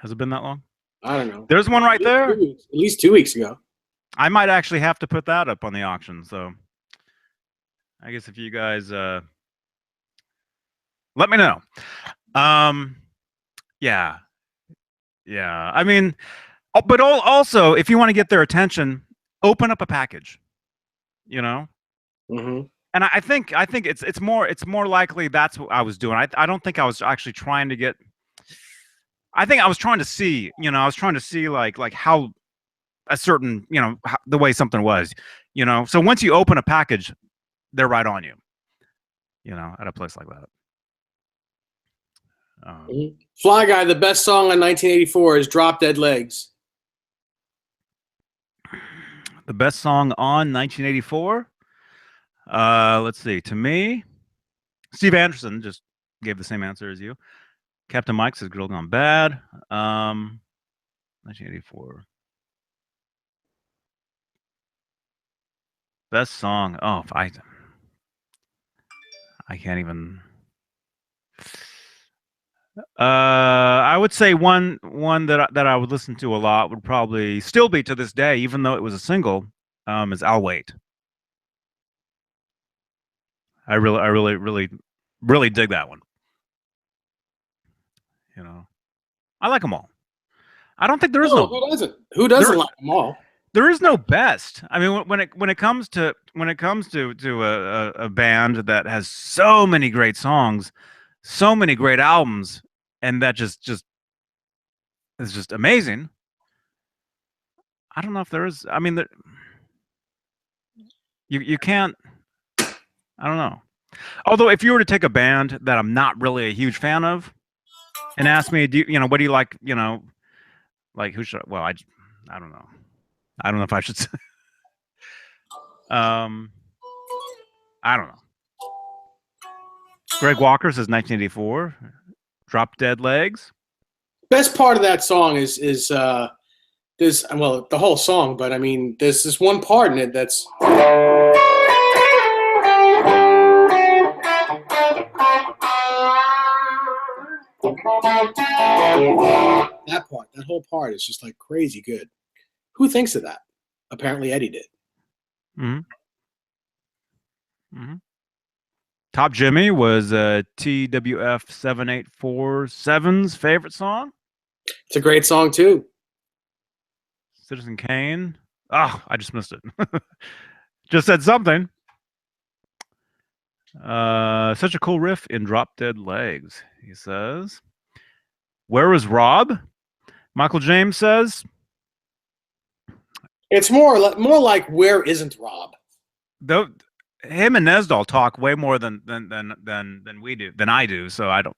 Has it been that long? I don't know. There's one right there. At least 2 weeks ago. I might actually have to put that up on the auction. So I guess if you guys let me know. Yeah. I mean, but also if you want to get their attention, open up a package. Mm-hmm. And I think it's more likely that's what I was doing. I don't think I was actually trying to get. I think I was trying to see, I was trying to see like how a certain, the way something was, So once you open a package, they're right on you, at a place like that. Fly Guy, the best song on 1984 is Drop Dead Legs. The best song on 1984? Let's see. To me, Steve Anderson just gave the same answer as you. Captain Mike says Girl Gone Bad. 1984. Best song. Oh, I can't even. I would say one that I would listen to a lot would probably still be to this day, even though it was a single, is I'll Wait. I really dig that one. I like them all. I don't think there is no. Who doesn't? Who doesn't like them all? There is no best. I mean, when it comes to a band that has so many great songs, so many great albums, and that just is just amazing. I don't know if there is. I mean, you can't. I don't know. Although, if you were to take a band that I'm not really a huge fan of, and ask me, what do you like? Like who should? Well, I don't know. I don't know if I should say. I don't know. Greg Walker says 1984. Drop Dead Legs. Best part of that song is this. Well, the whole song, but I mean, there's this one part in it that's. That part, that whole part is just like crazy good. Who thinks of that? Apparently Eddie did. Top Jimmy was TWF 7847's favorite song. It's a great song too. Citizen Kane. Oh, I just missed it. Just said something. Such a cool riff in Drop Dead Legs, he says. Where is Rob? Michael James says. It's more like where isn't Rob? Though him and Nesdal talk way more than we do, than I do. So I don't.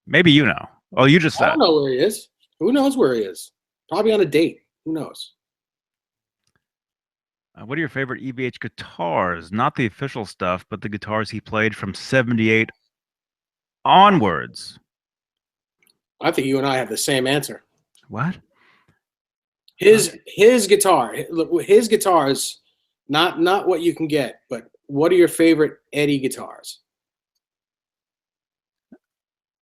Maybe you know. Oh, you just said. I don't know where he is. Who knows where he is? Probably on a date. Who knows? What are your favorite EVH guitars? Not the official stuff, but the guitars he played from '78 onwards. I think you and I have the same answer. What? His guitar. His guitars, not what you can get, but what are your favorite Eddie guitars?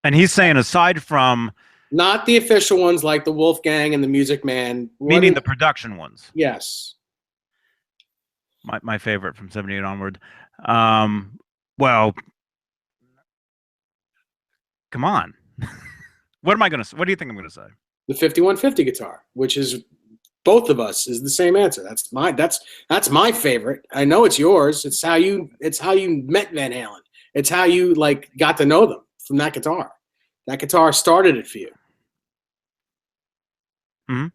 And he's saying aside from not the official ones like the Wolfgang and the Music Man, meaning the production ones. Yes. My favorite from '78 onward. Well, come on. What am I gonna? What do you think I'm gonna say? The 5150 guitar, which is both of us, is the same answer. That's my favorite. I know it's yours. It's how you met Van Halen. It's how you got to know them from that guitar. That guitar started it for you. Mm-hmm.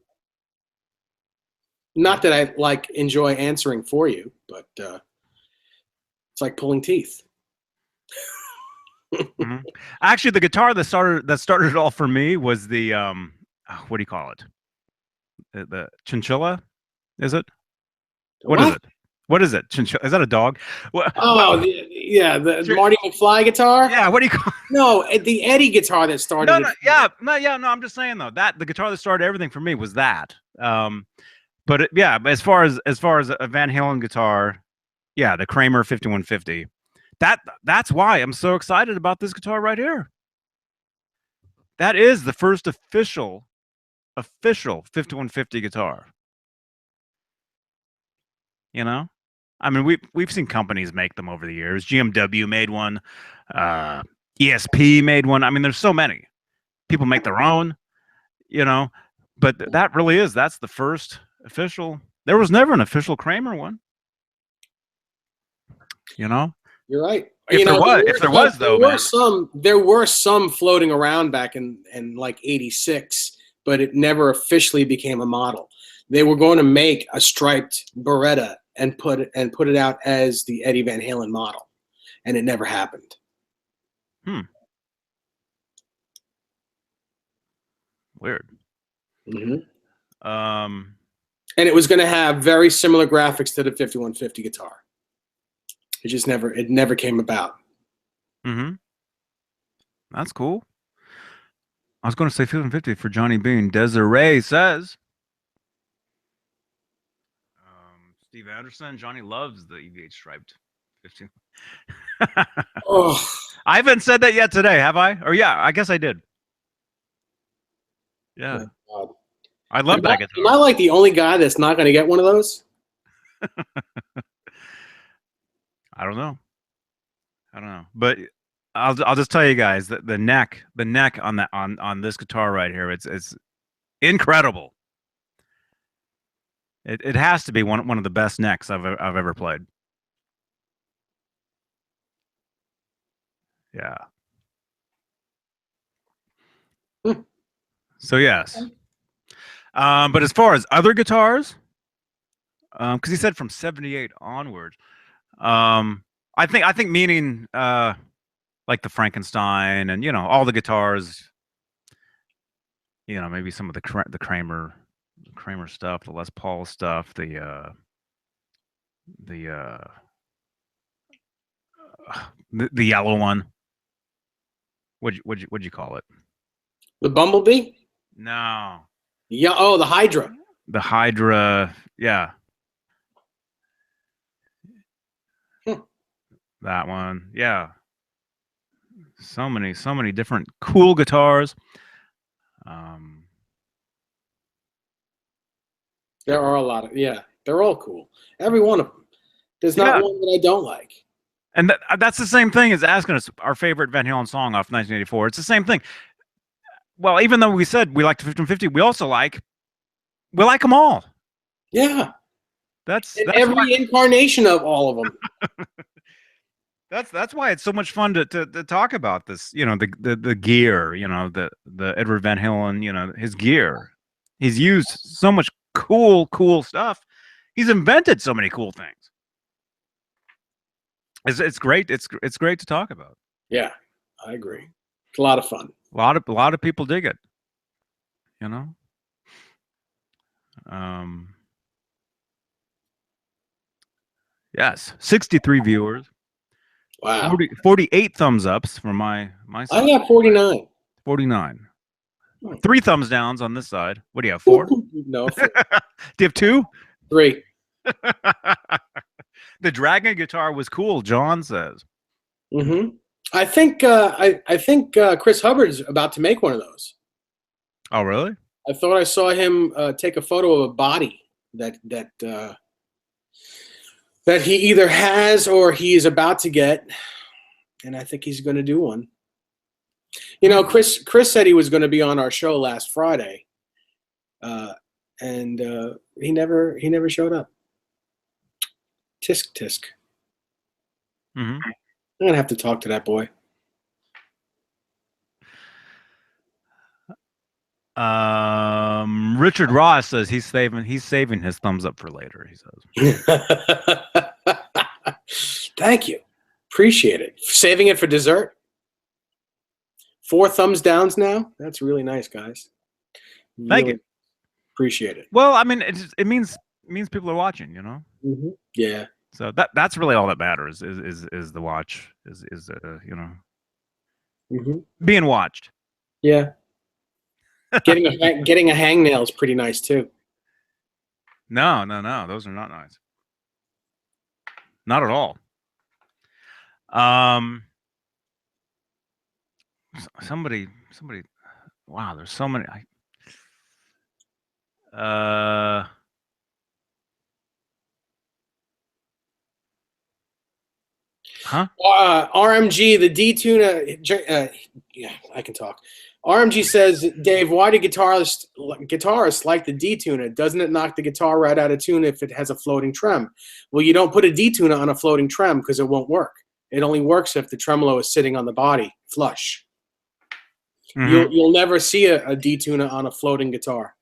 Not that I like enjoy answering for you, but it's like pulling teeth. Mm-hmm. Actually, the guitar that started it all for me was the what do you call it? The chinchilla, is it? What is What? it? What is it? Chinchilla? Is that a dog? What Oh, yeah, the Marty McFly guitar. yeah, what do you call? No, the Eddie guitar that started No, it no, for me. no. I'm just saying though that the guitar that started everything for me was that. But yeah, as far as a Van Halen guitar, yeah, the Kramer 5150. That's why I'm so excited about this guitar right here. That is the first official 5150 guitar. You know, I mean we've seen companies make them over the years. GMW made one, uh, ESP made one. I mean, there's so many. People make their own. You know, but that really is that's the first official. There was never an official Kramer one. You know, You're right. if You there know, was, if there was though, man. there were some floating around back in like '86, but it never officially became a model. They were going to make a striped Beretta and put it out as the Eddie Van Halen model, and it never happened. Hmm, weird. Hmm. Um, And it was going to have very similar graphics to the 5150 guitar. It never came about. mm-hmm. That's cool. I was going to say 50 for Johnny Bean. Desiree says, Steve Anderson, Johnny loves the EVH striped 15. Oh, I haven't said that yet today, have I? Or yeah, I guess I did. Yeah, my God. I love that Am I guitar. like the only guy that's not going to get one of those? I don't know. I don't know, but I'll just tell you guys that the neck on that on this guitar right here, it's incredible. It has to be one of the best necks I've ever played. Yeah. Hmm. So yes. But as far as other guitars, because he said from '78 onward, um, I think meaning like the Frankenstein and all the guitars, maybe some of the Kramer stuff, the Les Paul stuff, the the yellow one. What'd you call it? The Bumblebee? No, Yeah. Oh, the Hydra. the Hydra. Yeah, Hmm. that one. Yeah, so many different cool guitars. Um, There are a lot of, yeah, they're all cool. Every one of them. There's not yeah, one that I don't like. and that's the same thing as asking us our favorite Van Halen song off 1984. It's the same thing. Well, even though we said we like the 1550, we like them all. Yeah. That's And that's why every incarnation of all of them. that's why it's so much fun to talk about this. The gear. The Edward Van Halen. His gear. He's used so much cool stuff. He's invented so many cool things. It's great. It's great to talk about. Yeah, I agree. It's a lot of fun. A lot of people dig it. You know. Um. Yes. 63 viewers. Wow. 48 thumbs ups from my I side. got 49. 49. Hmm. 3 thumbs downs on this side. What do you have? 4? No, Do you have 2? 3. The Dragon guitar was cool, John says. Mm-hmm. I think Chris Hubbard's about to make one of those. Oh, really? I thought I saw him take a photo of a body that he either has or he is about to get, and I think he's going to do one. Chris said he was going to be on our show last Friday, and he never showed up. Tisk. Mm-hmm. I'm gonna have to talk to that boy. Richard Ross says he's saving his thumbs up for later. He says. Thank you. Appreciate it. Saving it for dessert. 4 thumbs downs now. That's really nice, guys. Thank Really you. appreciate it. Well, I mean, it means people are watching, you know. Mm-hmm. Yeah. So that's really all that matters is the watch is you know Mm-hmm. being watched. Yeah. Getting a hangnail is pretty nice too. No, those are not nice. Not at all. Somebody. Wow, there's so many. Huh? RMG, the D tuner. Yeah, I can talk. RMG says, Dave, why do guitarists like the D tuner? Doesn't it knock the guitar right out of tune if it has a floating trem? Well, you don't put a D tuner on a floating trem because it won't work. It only works if the tremolo is sitting on the body flush. Mm-hmm. You'll never see a D tuner on a floating guitar.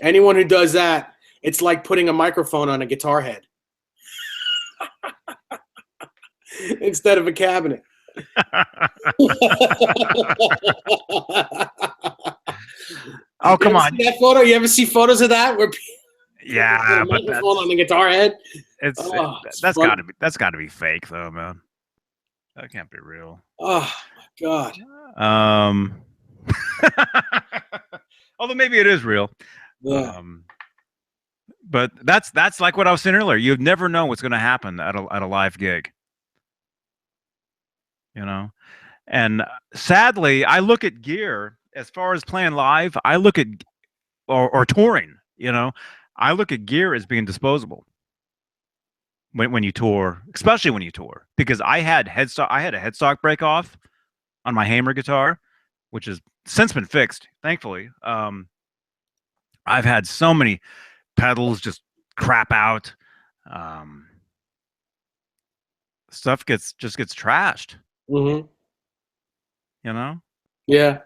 Anyone who does that, it's like putting a microphone on a guitar head instead of a cabinet. Oh, come on! See that photo? You ever see photos of that where yeah, a but microphone on the guitar head? That's got to be fake though, man. That can't be real. Oh my god. Although maybe it is real. Yeah. But that's like what I was saying earlier. You never know what's going to happen at a live gig. You know, and sadly, I look at gear as far as playing live. I look at or touring. You know, I look at gear as being disposable when you tour, especially when you tour, because I had a headstock break off on my Hamer guitar, which has since been fixed, thankfully. I've had so many pedals just crap out. Stuff gets trashed. Mm-hmm. You know? Yeah.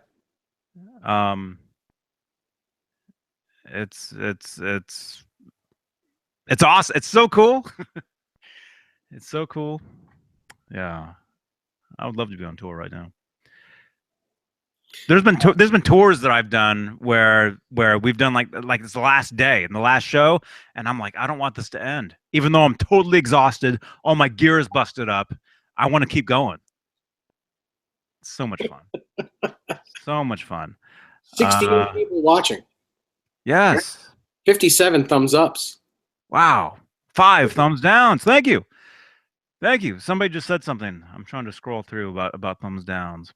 It's awesome. It's so cool. It's so cool. Yeah. I would love to be on tour right now. There's been tours that I've done where we've done like it's the last day and the last show, and I'm like, I don't want this to end. Even though I'm totally exhausted, all my gear is busted up, I want to keep going. It's so much fun. So much fun. 16 people watching. Yes. 57 thumbs ups. Wow. 5 thumbs downs. Thank you. Thank you. Somebody just said something. I'm trying to scroll through about thumbs downs.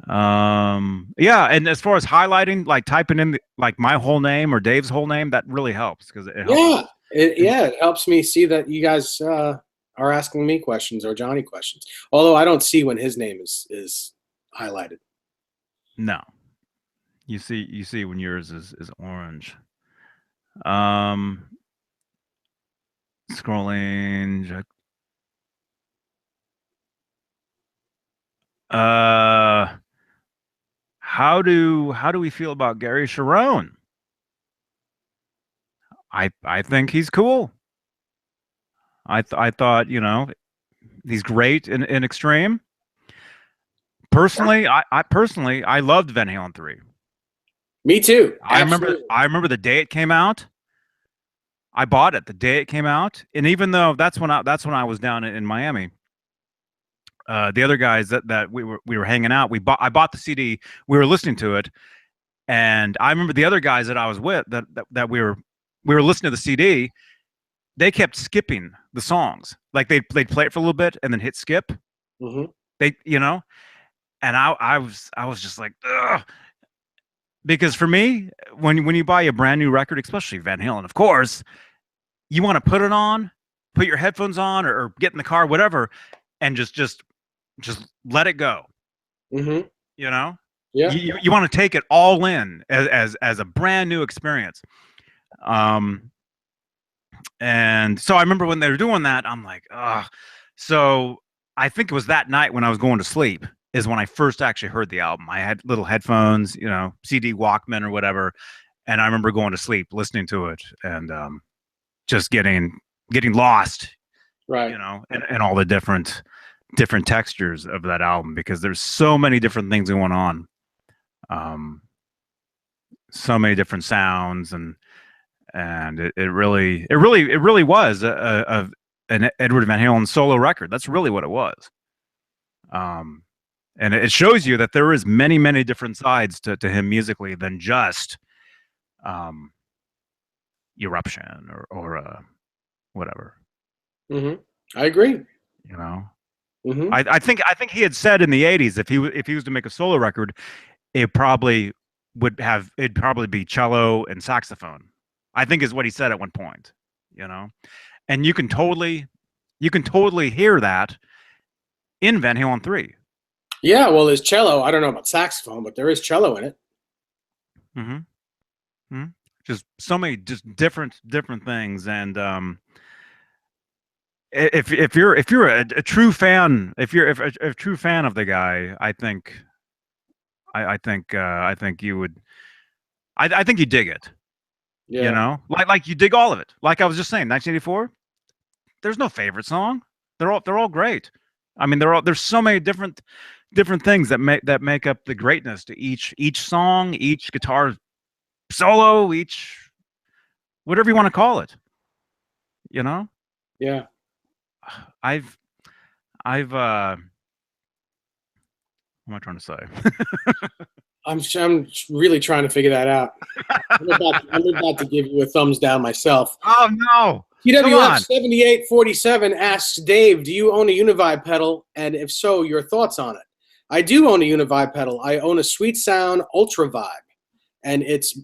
Yeah, and as far as highlighting, like typing in like my whole name or Dave's whole name, that really helps because it helps. It helps me see that you guys are asking me questions or Johnny questions. Although I don't see when his name is highlighted. No. You see when yours is orange. Scrolling. How do we feel about Gary Sharon? I think he's cool. I thought, you know, he's great in Extreme. Personally, I loved Van Halen 3. Me too. I remember the day it came out. I bought it the day it came out, and even though that's when I was down in Miami. The other guys that we were hanging out, I bought the CD. We were listening to it, and I remember the other guys that I was with that we were listening to the CD. They kept skipping the songs, like they'd play it for a little bit and then hit skip. Mm-hmm. They, you know, and I was just like, ugh. Because for me, when you buy a brand new record, especially Van Halen, of course, you want to put it on, put your headphones on, or get in the car, whatever, and just let it go. Mm-hmm. You know, yeah. You want to take it all in as a brand new experience. And so I remember when they were doing that, I'm like, ugh. So I think it was that night when I was going to sleep. is when I first actually heard the album. I had little headphones, you know, CD Walkman or whatever, and I remember going to sleep listening to it and just getting lost, Right. you know, and all the different textures of that album because there's so many different things going on, um, so many different sounds and it really was an Edward Van Halen solo record. That's really what it was. Um, and it shows you that there is many different sides to him musically than just um, Eruption or whatever. I agree. You know, Hmm. I think he had said in the '80s if he was to make a solo record, it probably it'd probably be cello and saxophone. I think is what he said at one point. You know, and you can totally hear that in Van Halen 3. Yeah, well, there's cello. I don't know about saxophone, but there is cello in it. Mm-hmm. Hmm. Just so many just different things, and if you're a true fan, if you're a true fan of the guy, I think you would, I think you dig it. You Yeah. know, like you dig all of it. Like I was just saying, 1984. There's no favorite song. They're all great. I mean, there's so many different things that make up the greatness to each song, each guitar solo, each whatever you want to call it. You know, Yeah. I've what am I trying to say? I'm really trying to figure that out. I'm about to give you a thumbs down myself. Oh no! Come TWF on! 7847 asks Dave, do you own a Univibe pedal? And if so, your thoughts on it. I do own a Univibe pedal. I own a Sweet Sound Ultra Vibe, and it's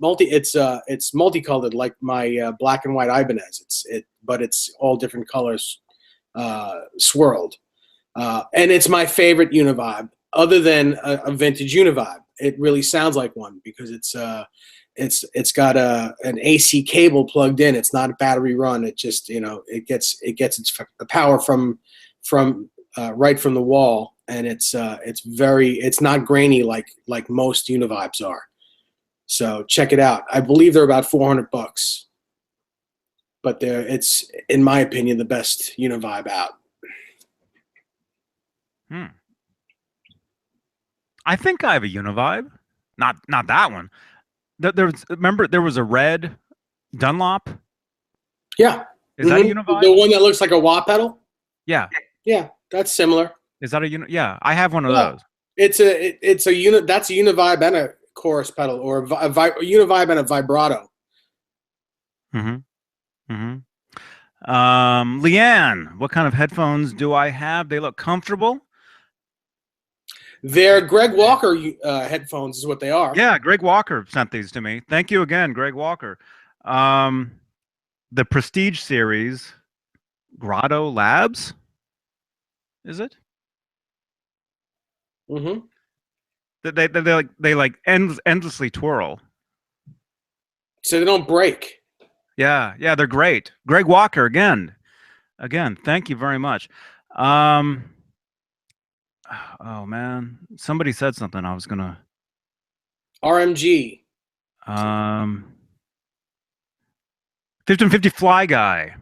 multicolored like my black and white Ibanez. But it's all different colors swirled, and it's my favorite Univibe, other than a vintage Univibe. It really sounds like one because it's got an AC cable plugged in. It's not a battery run. It just it gets the power from right from the wall, and it's not grainy like most Univibes are. So check it out. I believe they're about $400, but it's in my opinion the best Univibe out. I think I have a Univibe. Not that one. Remember there was a red Dunlop. Yeah. Is that a Univibe? The one that looks like a wah pedal? Yeah. Yeah, that's similar. Is that a uni? Yeah, I have one of Yeah. those. It's a unit. That's a Univibe and a chorus pedal, or a Univibe and a vibrato. Leanne, what kind of headphones do I have? They look comfortable. They're Greg Walker headphones, is what they are. Yeah, Greg Walker sent these to me. Thank you again, Greg Walker. The Prestige series, Grotto Labs. Is it? Mm-hmm. They like endlessly twirl. So they don't break. Yeah, they're great. Greg Walker again. Thank you very much. Oh man, somebody said something. I was gonna. RMG. 1550 Fly Guy.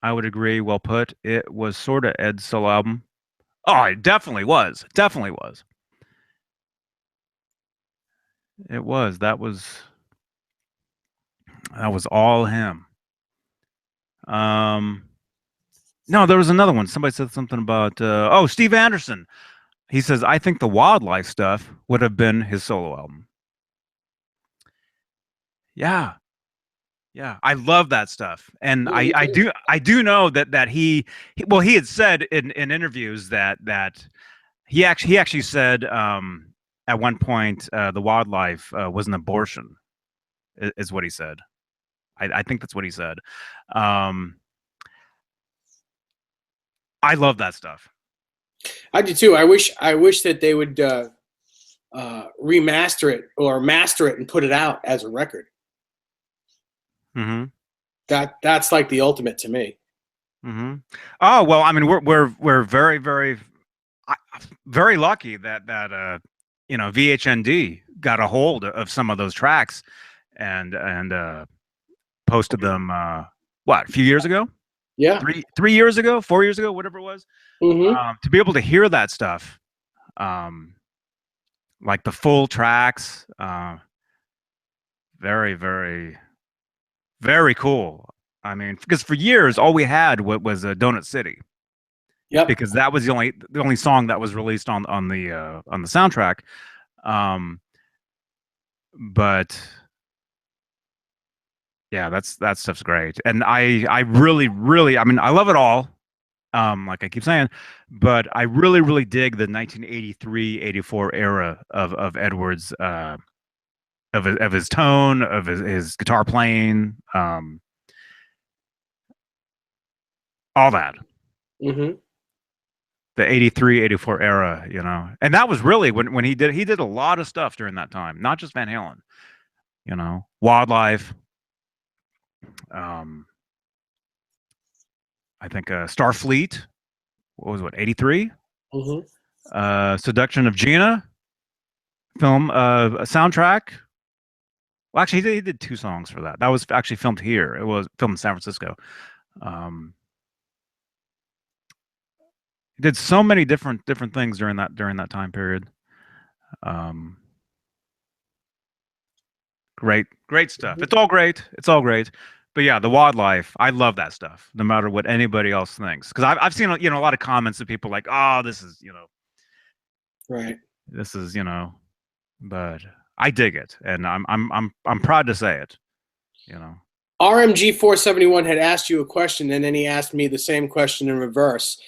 I would agree. Well put. It was sort of Ed's solo album. Oh, it definitely was. Definitely was. It was. That was all him. No, there was another one. Somebody said something about Steve Anderson. He says, I think the Wildlife stuff would have been his solo album. Yeah. I love that stuff. And I do know that he had said in interviews that he actually said at one point the Wildlife was an abortion is what he said. I think that's what he said. I love that stuff. I do too. I wish that they would remaster it or master it and put it out as a record. Mm-hmm. That's like the ultimate to me. Mm-hmm. Oh well, I mean, we're very very. very lucky that VHND got a hold of some of those tracks and posted them. A few years ago? Yeah. 3 years ago, 4 years ago, whatever it was. To be able to hear that stuff, like the full tracks, very, very, very cool. I mean, because for years all we had was Donut City. Yep. Because that was the only song that was released on the soundtrack. But yeah, that stuff's great, and I really, really, I mean, I love it all. Like I keep saying, but I really, really dig the 1983, 84 era of Edwards, of his tone, of his guitar playing, all that. Mm-hmm. The 83, 84 era, and that was really when he did a lot of stuff during that time, not just Van Halen, Wildlife, I think Starfleet, what was 83? Mm-hmm. Seduction of Gina, film, a soundtrack. Well, actually, he did 2 songs for that. That was actually filmed here. It was filmed in San Francisco. He did so many different things during that time period. Great stuff. It's all great. But yeah, the Wildlife, I love that stuff, no matter what anybody else thinks. Because I've seen a lot of comments of people like, oh, this is right. This is but I dig it, and I'm proud to say it. RMG 471 had asked you a question, and then he asked me the same question in reverse.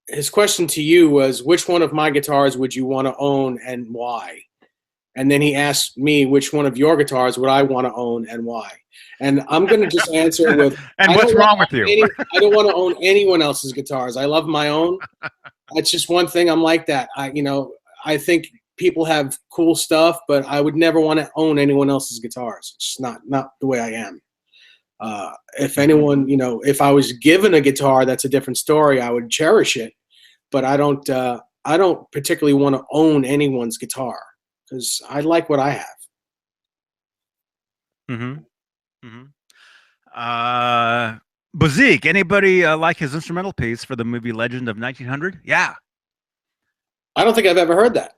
His question to you was, which one of my guitars would you want to own and why? And then he asked me, which one of your guitars would I want to own and why? And I'm going to just answer with, and what's wrong with you? I don't want to own anyone else's guitars. I love my own. That's just one thing. I'm like that. I think people have cool stuff, but I would never want to own anyone else's guitars. It's just not the way I am. If anyone, if I was given a guitar, that's a different story. I would cherish it, but I don't particularly want to own anyone's guitar because I like what I have. Bazik, anybody like his instrumental piece for the movie Legend of 1900? Yeah. I don't think I've ever heard that.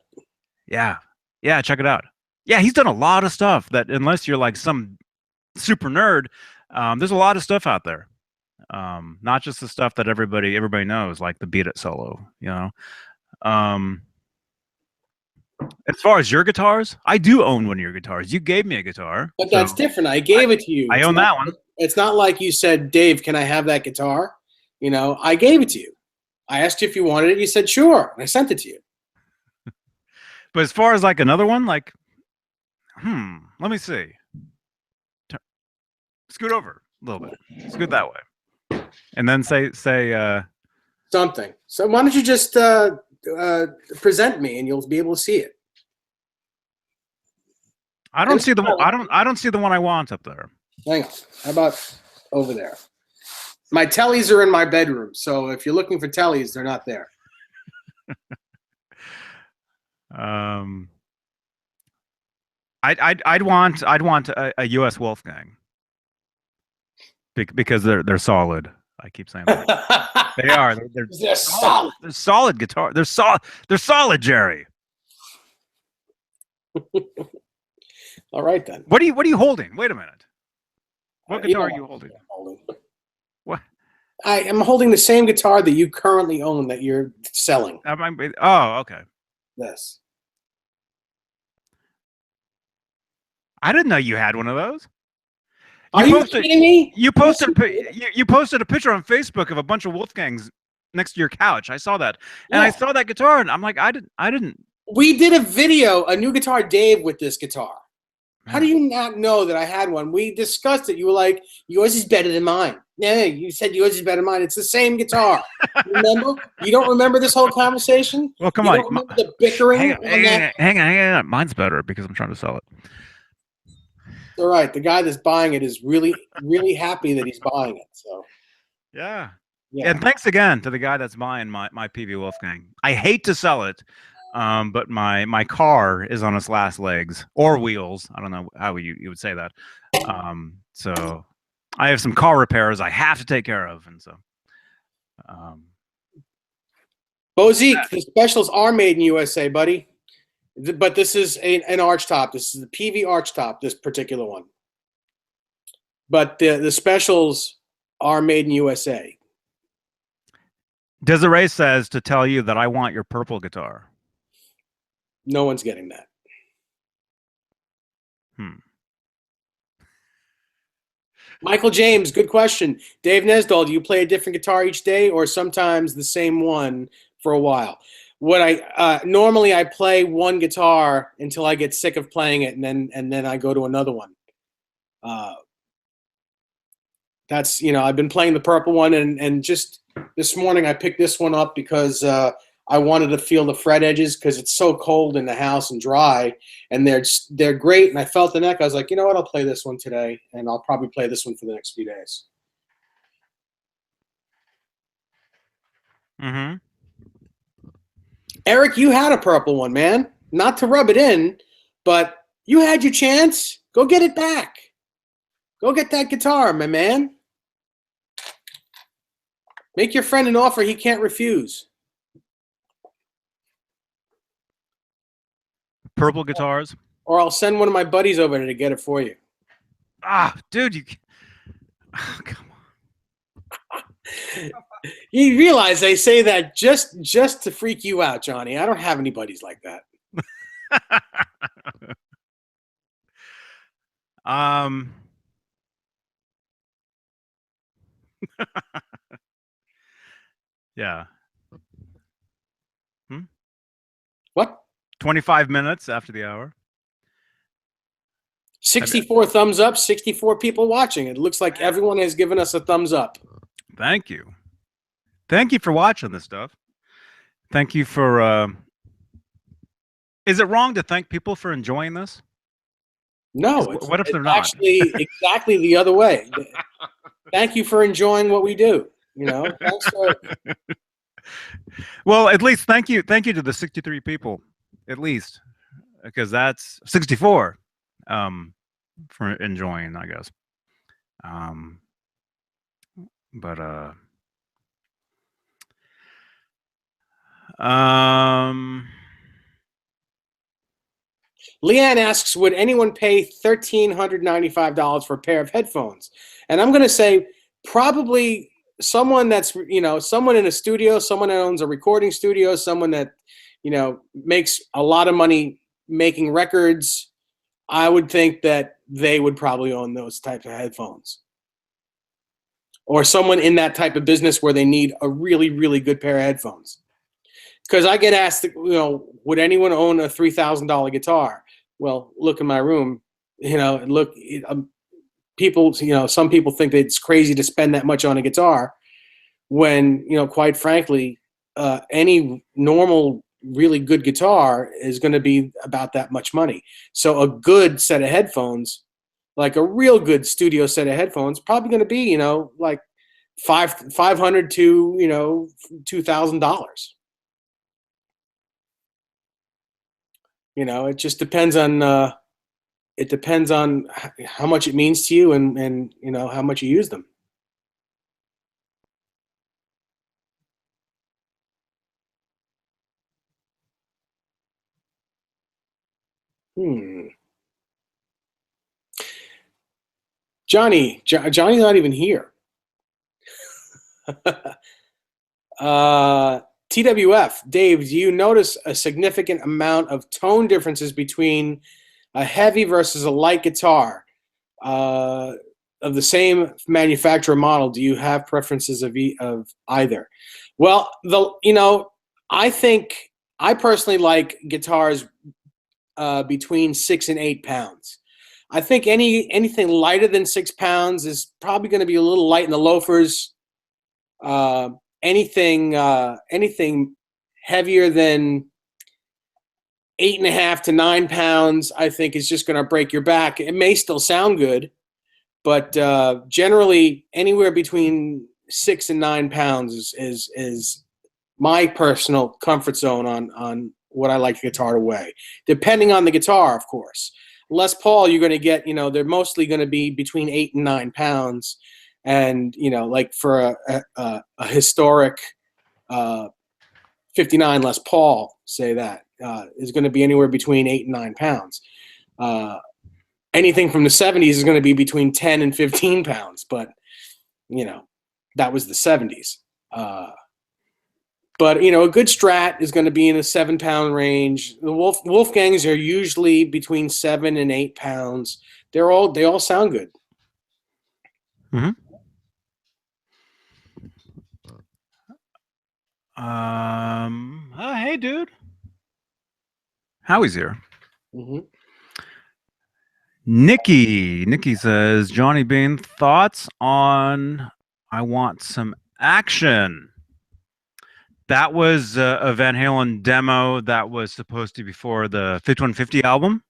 Yeah, check it out. Yeah, he's done a lot of stuff that, unless you're like some super nerd, there's a lot of stuff out there. Not just the stuff that everybody knows, like the Beat It solo. As far as your guitars, I do own one of your guitars. You gave me a guitar, but that's different. I gave it to you. I own that one. It's not like you said, Dave, can I have that guitar? I gave it to you. I asked you if you wanted it. You said sure, and I sent it to you. But as far as like another one, like, let me see. Scoot over a little bit. Scoot that way, and then say something. So why don't you just present me, and you'll be able to see it. I don't see the one I want up there. Hang on. How about over there? My tellies are in my bedroom, so if you're looking for tellies, they're not there. I'd want a U.S. Wolfgang because they're solid. I keep saying that. They are. They're solid. They're solid guitar. They're solid, Jerry. All right then. What are you holding? Wait a minute. What guitar are you holding? What? I am holding the same guitar that you currently own that you're selling. Oh, okay. Yes. I didn't know you had one of those. Are you kidding me? You posted a picture on Facebook of a bunch of Wolfgangs next to your couch. I saw that, and I saw that guitar, and I'm like, I didn't. We did a video, a new guitar, Dave, with this guitar. How do you not know that I had one? We discussed it. You were like, yours is better than mine. Yeah, you said yours is better than mine. It's the same guitar. Remember? You don't remember this whole conversation? Well, come on. You don't remember the bickering? Hang on. Mine's better because I'm trying to sell it. All right. The guy that's buying it is really, really happy that he's buying it. So. Yeah. Yeah. And thanks again to the guy that's buying my PV Wolfgang. I hate to sell it, but my car is on its last legs or wheels. I don't know how you would say that. So I have some car repairs I have to take care of, and so. Bozique, the specials are made in USA, buddy. But this is an arch top. This is the PV arch top, this particular one. But the specials are made in USA. Desiree says to tell you that I want your purple guitar. No one's getting that. Michael James, good question. Dave Nesdall, do you play a different guitar each day or sometimes the same one for a while? What I normally I play one guitar until I get sick of playing it, and then I go to another one. That's, you know, I've been playing the purple one, and just this morning I picked this one up because I wanted to feel the fret edges because it's so cold in the house and dry, and they're great. And I felt the neck. I was like, you know what? I'll play this one today, and I'll probably play this one for the next few days. Mm-hmm. Eric, you had a purple one, man. Not to rub it in, but you had your chance. Go get it back. Go get that guitar, my man. Make your friend an offer he can't refuse. Purple guitars. Or I'll send one of my buddies over there to get it for you. Ah, dude, you. Oh, come on. You realize they say that just to freak you out, Johnny. I don't have any buddies like that. Yeah. What? 25 minutes after the hour. 64 thumbs up, 64 people watching. It looks like everyone has given us a thumbs up. Thank you. Thank you for watching this stuff. Thank you for is it wrong to thank people for enjoying this? No, what if they're not? Actually exactly the other way. Thank you for enjoying what we do. You know, thanks for. Well, at least thank you to the 63 people, at least, because that's 64 for enjoying, I guess. But Leanne asks, would anyone pay $1,395 for a pair of headphones? And I'm going to say probably someone that's, you know, someone in a studio, someone that owns a recording studio, someone that, you know, makes a lot of money making records. I would think that they would probably own those types of headphones. Or someone in that type of business where they need a really, really good pair of headphones. Because I get asked, you know, would anyone own a $3,000 guitar? Well, look in my room, you know, look, people, you know, some people think that it's crazy to spend that much on a guitar when, you know, quite frankly, any normal, really good guitar is going to be about that much money. So a good set of headphones, like a real good studio set of headphones, probably going to be, you know, like $500 to, you know, $2,000. You know, it just depends on how much it means to you and you know how much you use them. Johnny's not even here. TWF, Dave, do you notice a significant amount of tone differences between a heavy versus a light guitar of the same manufacturer model? Do you have preferences of either? Well, you know, I think I personally like guitars between 6 and 8 pounds. I think anything lighter than 6 pounds is probably going to be a little light in the loafers. Anything heavier than 8.5 to 9 pounds, I think is just going to break your back. It may still sound good, but generally anywhere between 6 and 9 pounds is my personal comfort zone on what I like the guitar to weigh, depending on the guitar, of course. Les Paul, you're going to get, they're mostly going to be between 8 and 9 pounds. And, like for a historic 59 Les Paul, say that, is going to be anywhere between 8 and 9 pounds. Anything from the 70s is going to be between 10 and 15 pounds. But, that was the 70s. But, a good Strat is going to be in a 7-pound range. The Wolfgangs are usually between 7 and 8 pounds. They all sound good. Mm-hmm. Hey, dude. Howie's here. Mm-hmm. Nikki says, Johnny Bean, thoughts on I Want Some Action? That was a Van Halen demo that was supposed to be for the 5150 album.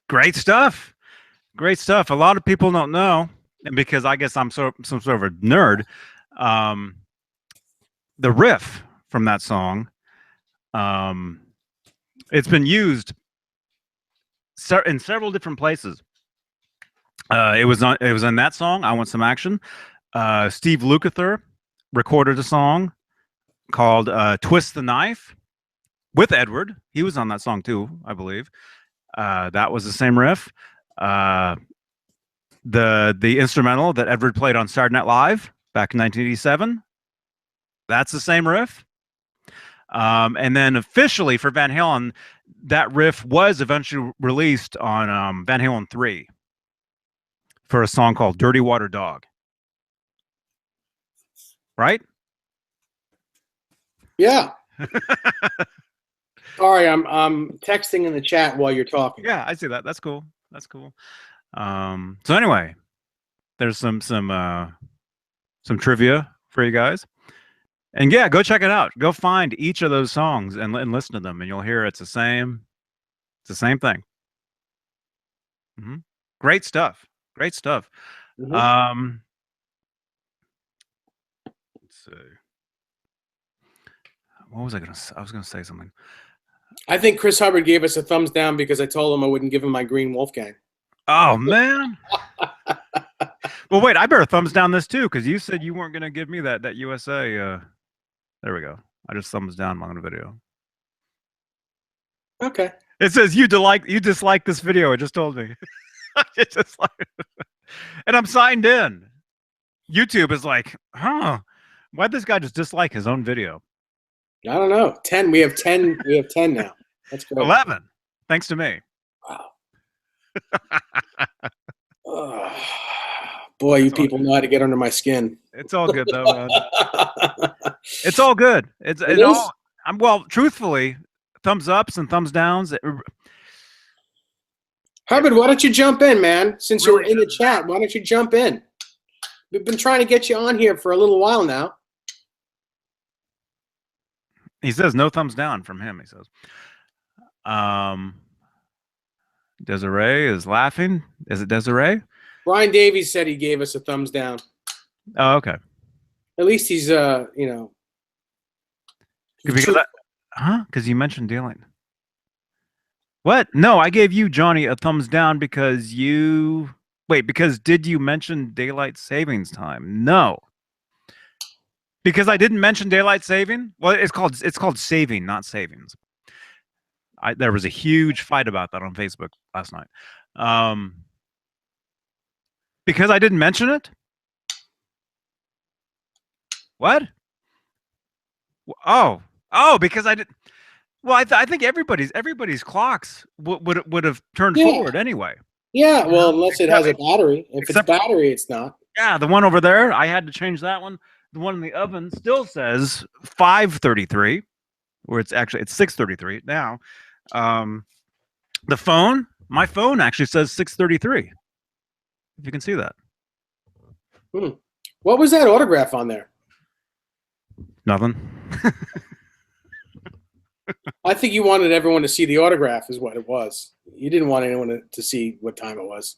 Great stuff. Great stuff. A lot of people don't know, and because I guess I'm some sort of a nerd, the riff from that song, it's been used in several different places. It was in that song, I Want Some Action. Steve Lukather recorded a song called Twist the Knife with Edward. He was on that song too, I believe. That was the same riff. The instrumental that Edward played on Saturday Night Live back in 1987, that's the same riff. And then officially for Van Halen, that riff was eventually released on Van Halen 3 for a song called Dirty Water Dog. Right? Yeah. Sorry, I'm texting in the chat while you're talking. Yeah, I see that. That's cool. That's cool. So anyway, there's some trivia for you guys. And yeah, go check it out. Go find each of those songs and listen to them, and you'll hear it's the same thing. Mm-hmm. Great stuff. Great stuff. Mm-hmm. Let's see. What was I gonna say? I was gonna say something. I think Chris Hubbard gave us a thumbs down because I told him I wouldn't give him my green Wolfgang. Oh man. Well, wait, I better thumbs down this too, because you said you weren't gonna give me that USA. There we go. I just thumbs down on the video. Okay. It says you dislike this video. It just told me. It's just like, and I'm signed in. YouTube is like, why'd this guy just dislike his own video? I don't know. 10. We have 10. We have 10 now. That's great. 11. Thanks to me. Wow. Boy, you people know how to get under my skin. It's all good though, man. It's all good. It all. Well, truthfully, thumbs ups and thumbs downs. Hubbard, why don't you jump in, man? Since you're in the chat, why don't you jump in? We've been trying to get you on here for a little while now. He says no thumbs down from him. He says. Desiree is laughing. Is it Desiree? Brian Davies said he gave us a thumbs down. Oh, okay. At least he's, Because you mentioned daylight. What? No, I gave you, Johnny, a thumbs down because because did you mention daylight savings time? No. Because I didn't mention daylight saving. Well, it's called saving, not savings. There was a huge fight about that on Facebook last night. Because I didn't mention it? What? Oh, because I did. Well, I think everybody's clocks would have turned forward anyway. Yeah, well, unless it has a battery. If it's battery, it's not. Yeah, the one over there, I had to change that one. The one in the oven still says 5:33, where it's 6:33 now. My phone actually says 6:33. If you can see that. What was that autograph on there? Nothing. I think you wanted everyone to see the autograph is what it was. You didn't want anyone to see what time it was.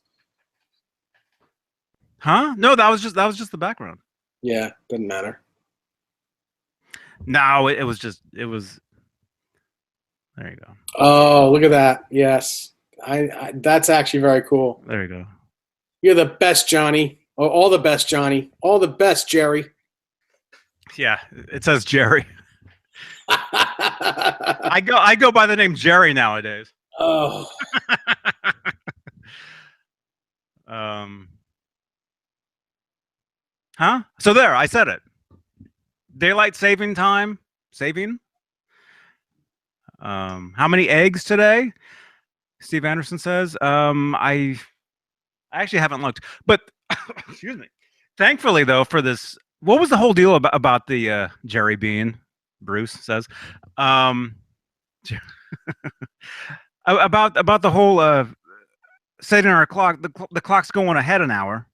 Huh? No, that was just the background. Yeah, doesn't matter. No, it was just it was. There you go. Oh, look at that. Yes. I that's actually very cool. There you go. You're the best, Johnny. Oh, all the best, Johnny. All the best, Jerry. Yeah, it says Jerry. I go by the name Jerry nowadays. Oh. Huh? So there, I said it. Daylight saving time. Saving. How many eggs today? Steve Anderson says. I actually haven't looked, but excuse me. Thankfully, though, for this, what was the whole deal about the Jerry Bean? Bruce says, about the whole setting our clock. The clock's going ahead an hour.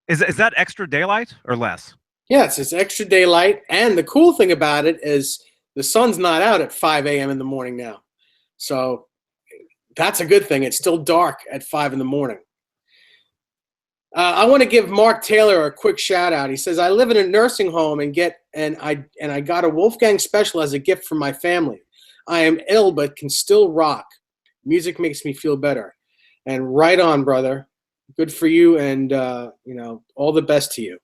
Is that extra daylight or less? Yes, it's extra daylight, and the cool thing about it is the sun's not out at 5 a.m. in the morning now, so that's a good thing. It's still dark at 5 in the morning. I want to give Mark Taylor a quick shout out. He says, I live in a nursing home and I got a Wolfgang special as a gift from my family. I am ill but can still rock. Music makes me feel better. And right on, brother. Good for you, and all the best to you.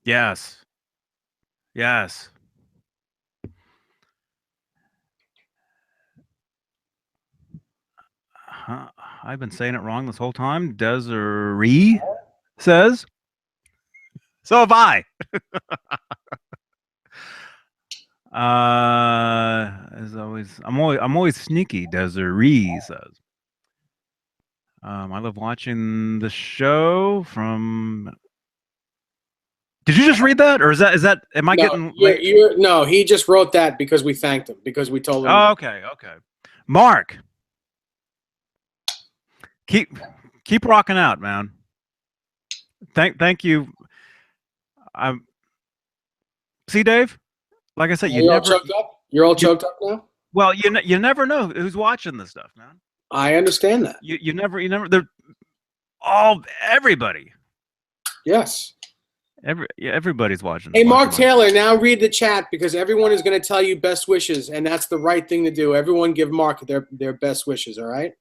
Yes. Yes. Huh. I've been saying it wrong this whole time. Desiree says. So have I. As always, I'm always sneaky. Desiree says. I love watching the show from. Did you just read that, or is that? Am I getting late? No, he just wrote that because we thanked him, because we told him. Oh, okay. Mark, keep rocking out, man. Thank you. See, Dave. Like I said, You're all choked up. You're all choked up now. Well, you never know who's watching this stuff, man. I understand that. You never. They're everybody. Yes. Everybody's watching. Hey, Mark Taylor, now read the chat, because everyone is going to tell you best wishes, and that's the right thing to do. Everyone give Mark their best wishes, all right?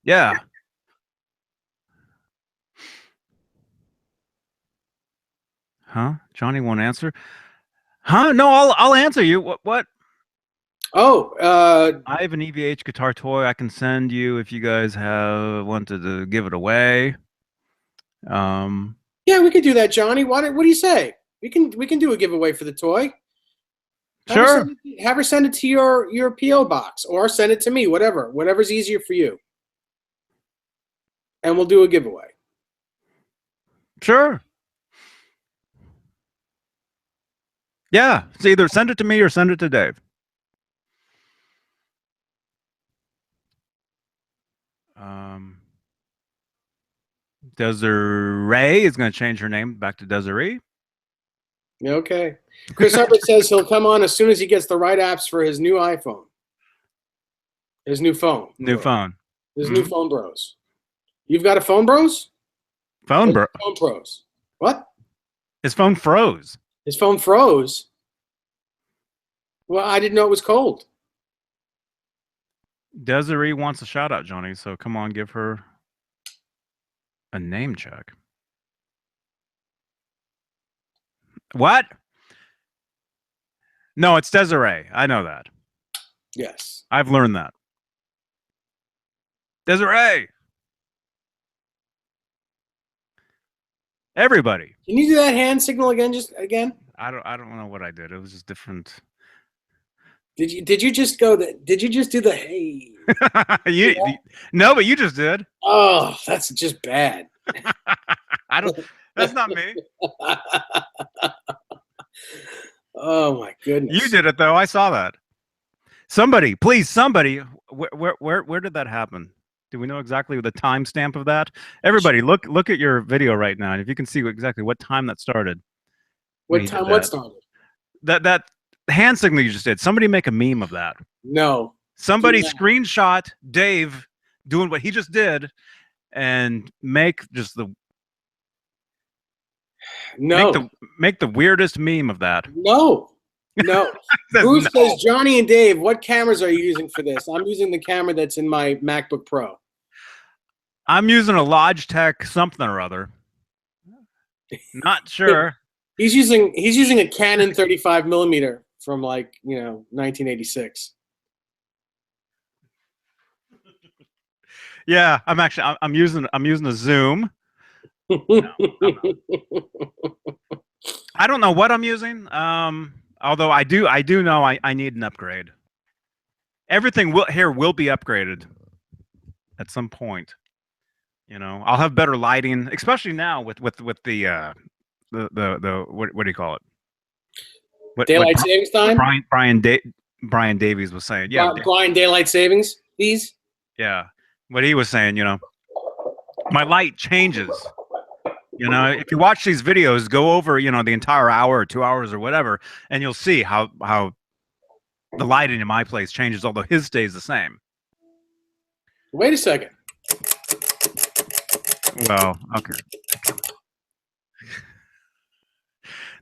Yeah. Huh? Johnny won't answer. Huh? No, I'll answer you. What? Oh, I have an EVH guitar toy I can send you if you guys wanted to give it away. Yeah, we could do that, Johnny. What do you say? We can do a giveaway for the toy. Sure. Have her send it to your PO box, or send it to me. Whatever's easier for you. And we'll do a giveaway. Sure. Yeah, it's either send it to me or send it to Dave. Desiree is going to change her name back to Desiree. Okay. Chris Hubbard says he'll come on as soon as he gets the right apps for his new iPhone. His new phone. New phone. His new phone bros. You've got a phone bros? Phone pros. What? His phone froze. His phone froze? Well, I didn't know it was cold. Desiree wants a shout out, Johnny, so come on, give her a name check. What? No, it's Desiree. I know that. Yes. I've learned that. Desiree. Everybody. Can you do that hand signal again? I don't know what I did. It was just different. Did you just do the hey? No, but you just did. Oh, that's just bad. That's not me. Oh my goodness. You did it though. I saw that. Somebody, please, where did that happen? Do we know exactly the timestamp of that? Everybody, look at your video right now, and if you can see exactly what time that started. What time? What started? That hand signal you just did. Somebody make a meme of that. No. Somebody screenshot Dave doing what he just did, and make just the No, make the weirdest meme of that. no. Bruce says, Johnny and Dave, what cameras are you using for this? I'm using the camera that's in my MacBook Pro. I'm using a Logitech something or other. Not sure. He's using a Canon 35 millimeter from like 1986. Yeah, I'm using a Zoom. No, I don't know what I'm using. Although I do know I need an upgrade. Everything will be upgraded at some point. I'll have better lighting, especially now with the what do you call it? Daylight savings time. Brian Davies was saying, yeah. Brian daylight savings fees. Yeah, what he was saying, my light changes. If you watch these videos, go over, the entire hour or 2 hours or whatever, and you'll see how the lighting in my place changes, although his stays the same. Wait a second. Well, okay.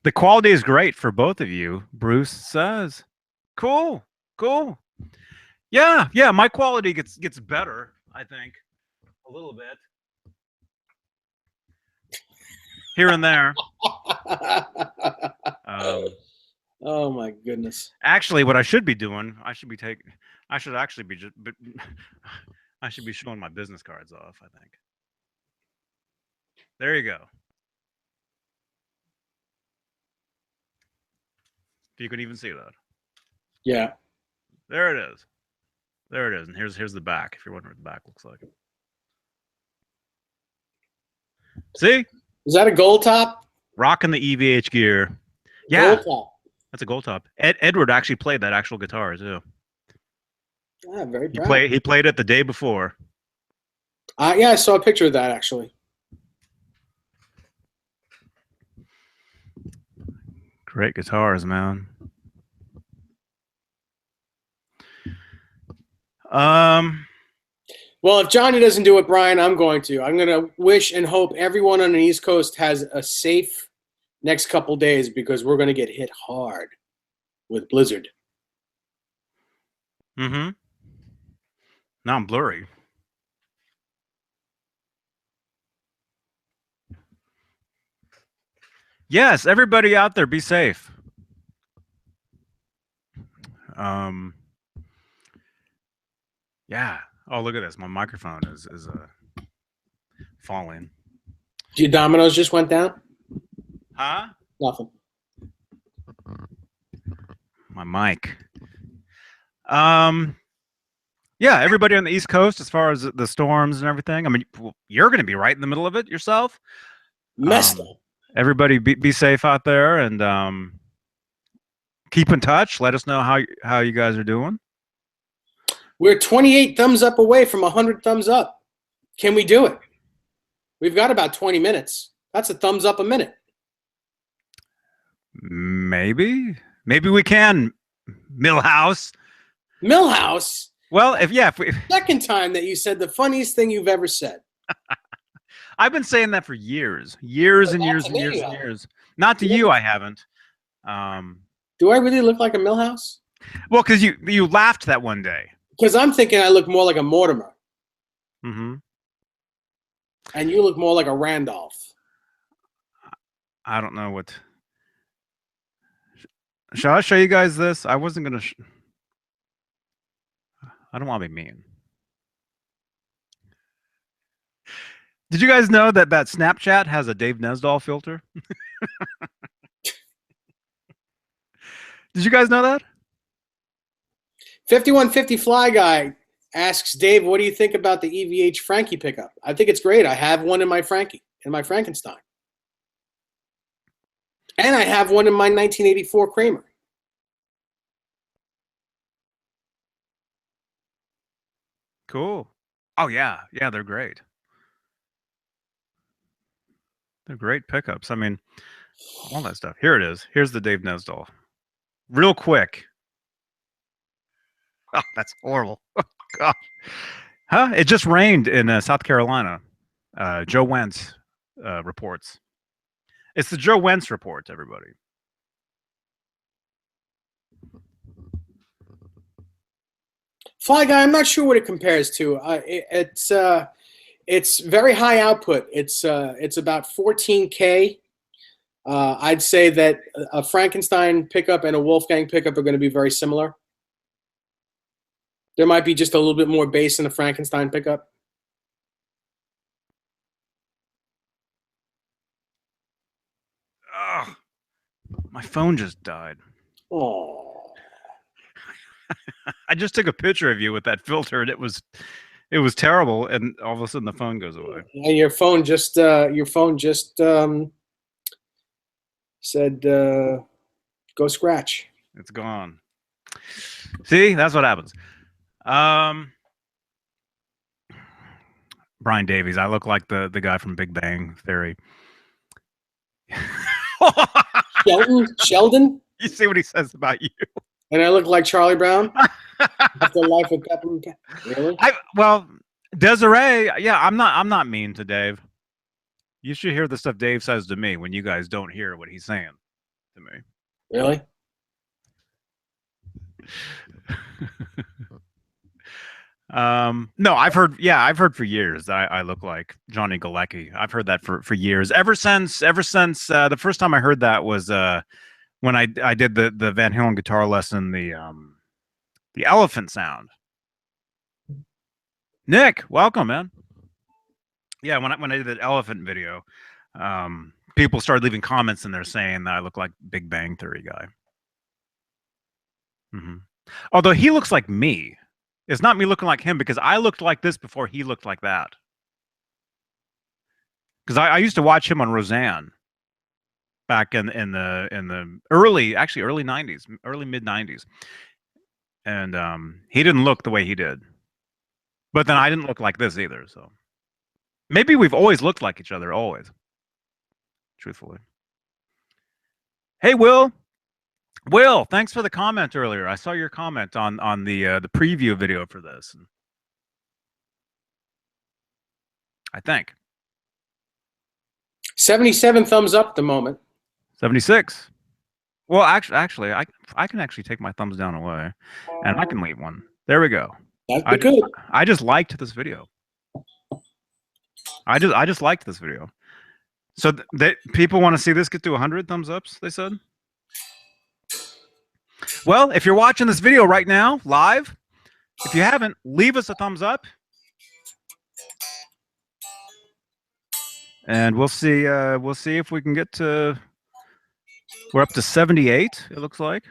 The quality is great for both of you, Bruce says. Cool. Yeah, my quality gets better, I think, a little bit. Here and there. Oh my goodness. Actually, what I should be doing, I should be showing my business cards off, I think. There you go. If you can even see that. Yeah. There it is. And here's the back, if you're wondering what the back looks like. See? Is that a gold top? Rocking the EVHGEAR. Yeah. Gold top. That's a gold top. Edward actually played that actual guitar too. Yeah, very proud. He played it the day before. Yeah, I saw a picture of that actually. Great guitars, man. Well, if Johnny doesn't do it, Brian, I'm going to. I'm going to wish and hope everyone on the East Coast has a safe next couple days because we're going to get hit hard with blizzard. Mm-hmm. Now I'm blurry. Yes, everybody out there, be safe. Yeah. Oh, look at this. My microphone is falling. Your dominoes just went down? Huh? Nothing. My mic. Yeah, everybody on the East Coast, as far as the storms and everything. I mean, you're going to be right in the middle of it yourself. Messed up. Everybody be safe out there and keep in touch. Let us know how you guys are doing. We're 28 thumbs up away from 100 thumbs up. Can we do it? We've got about 20 minutes. That's a thumbs up a minute. Maybe we can. Millhouse. Well, if second time that you said the funniest thing you've ever said. I've been saying that for years and years. Not to you, I haven't. Do I really look like a Millhouse? Well, because you laughed that one day. Because I'm thinking I look more like a Mortimer. Mm-hmm. And you look more like a Randolph. I don't know what. Shall I show you guys this? I wasn't gonna. I don't want to be mean. Did you guys know that Snapchat has a Dave Nesdahl filter? Did you guys know that? 5150 Fly Guy asks Dave, what do you think about the EVH Frankie pickup? I think it's great. I have one in my Frankie, in my Frankenstein. And I have one in my 1984 Kramer. Cool. Oh, yeah. Yeah, they're great. They're great pickups. I mean, all that stuff. Here it is. Here's the Dave Nesdahl. Real quick. Oh, that's horrible. Oh, gosh. Huh? It just rained in South Carolina. Joe Wentz reports. It's the Joe Wentz report, everybody. Fly Guy, I'm not sure what it compares to. It's very high output. It's about 14K. I'd say that a Frankenstein pickup and a Wolfgang pickup are going to be very similar. There might be just a little bit more bass in a Frankenstein pickup. Oh, my phone just died. Oh. I just took a picture of you with that filter, and it was terrible. And all of a sudden, the phone goes away. And your phone just said, "Go scratch." It's gone. See, that's what happens. Brian Davies, I look like the guy from Big Bang Theory. Sheldon. You see what he says about you? And I look like Charlie Brown. After Life of Peppermint. Really? Well, Desiree, yeah, I'm not mean to Dave. You should hear the stuff Dave says to me when you guys don't hear what he's saying to me. Really? No, I've heard for years that I look like Johnny Galecki. I've heard that for years. Ever since the first time I heard that was when I did the Van Halen guitar lesson, the elephant sound. Nick, welcome, man. Yeah, when I did the elephant video, people started leaving comments in there saying that I look like Big Bang Theory guy. Although he looks like me. It's not me looking like him, because I looked like this before he looked like that. Because I used to watch him on Roseanne back in the early 90s, early mid 90s. And he didn't look the way he did. But then I didn't look like this either, so maybe we've always looked like each other, always. Truthfully. Hey, Will, thanks for the comment earlier. I saw your comment on the preview video for this. I think 77 thumbs up at the moment. 76. Well, actually, I can actually take my thumbs down away, and I can leave one. There we go. That'd be good. I just liked this video. I just liked this video. So people want to see this get to 100 thumbs ups, they said. Well, if you're watching this video right now, live, if you haven't, leave us a thumbs up. And we'll see if we can get to, we're up to 78, it looks like.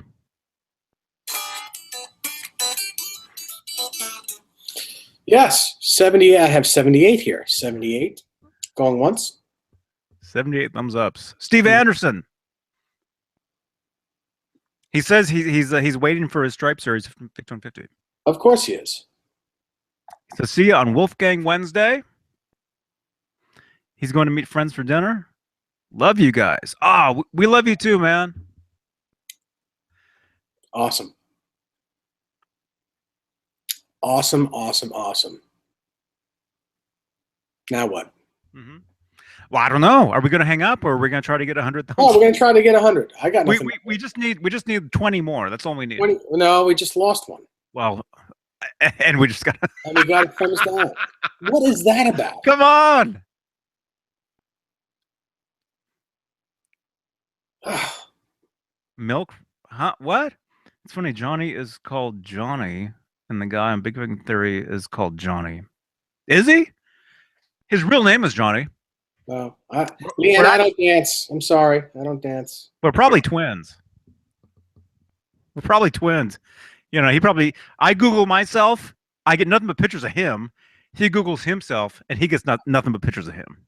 Yes, 70. I have 78 here. 78. Going once. 78 thumbs ups. Steve Anderson. He says he's waiting for his Stripe Series 5150. Of course he is. So see you on Wolfgang Wednesday. He's going to meet friends for dinner. Love you guys. We love you too, man. Awesome. Awesome. Now what? Well, I don't know. Are we going to hang up, or are we going to try to get 100? Oh, we're going to try to get 100. I got nothing. We just need 20 more. That's all we need. 20, no, we just lost one. Well, and we just got. And we got it thumbs down. What is that about? Come on. Milk? Huh? What? It's funny. Johnny is called Johnny, and the guy on Big Bang Theory is called Johnny. Is he? His real name is Johnny. No, Leanne, I don't dance. I'm sorry, I don't dance. We're probably twins. You know, I Google myself, I get nothing but pictures of him. He Googles himself, and he gets nothing but pictures of him.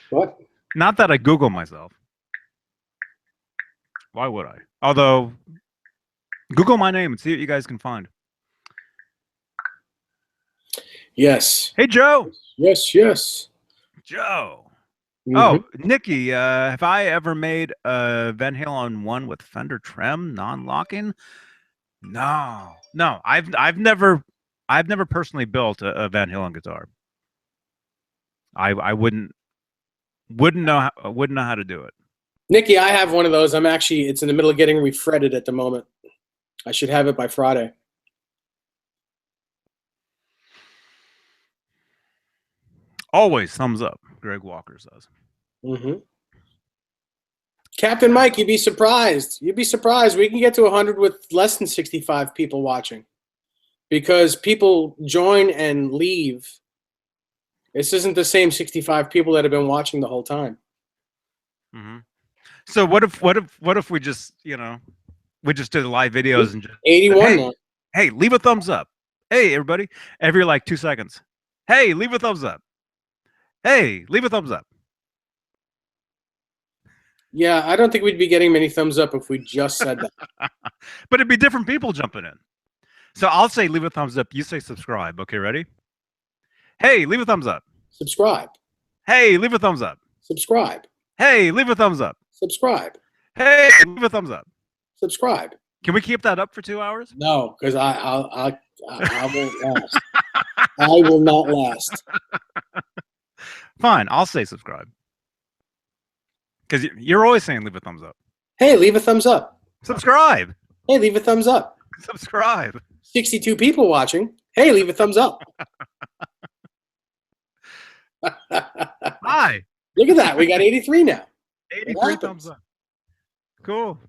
What? Not that I Google myself. Why would I? Although, Google my name and see what you guys can find. Yes. Hey, Joe. Yes. Joe. Oh, Nikki, have I ever made a Van Halen 1 with Fender trem, non-locking? No. I've never I've never personally built a Van Halen guitar. I wouldn't know how to do it. Nikki, I have one of those. It's in the middle of getting refretted at the moment. I should have it by Friday. Always thumbs up, Greg Walker says. Mm-hmm. Captain Mike, you'd be surprised. You'd be surprised. We can get to 100 with less than 65 people watching because people join and leave. This isn't the same 65 people that have been watching the whole time. Mm-hmm. So what if we just, we just did live videos and just 81 said, hey, leave a thumbs up. Hey, everybody, every like 2 seconds. Hey, leave a thumbs up. Hey, leave a thumbs up. Yeah, I don't think we'd be getting many thumbs up if we just said that. But it'd be different people jumping in. So I'll say leave a thumbs up. You say subscribe. Okay, ready? Hey, leave a thumbs up. Subscribe. Hey, leave a thumbs up. Subscribe. Hey, leave a thumbs up. Subscribe. Hey, leave a thumbs up. Subscribe. Can we keep that up for 2 hours? No, because I won't last. I will not last. Fine, I'll say subscribe. Because you're always saying leave a thumbs up. Hey, leave a thumbs up. Subscribe. Hey, leave a thumbs up. Subscribe. 62 people watching. Hey, leave a thumbs up. Hi. Look at that. We got 83 now. 83 thumbs up. Cool.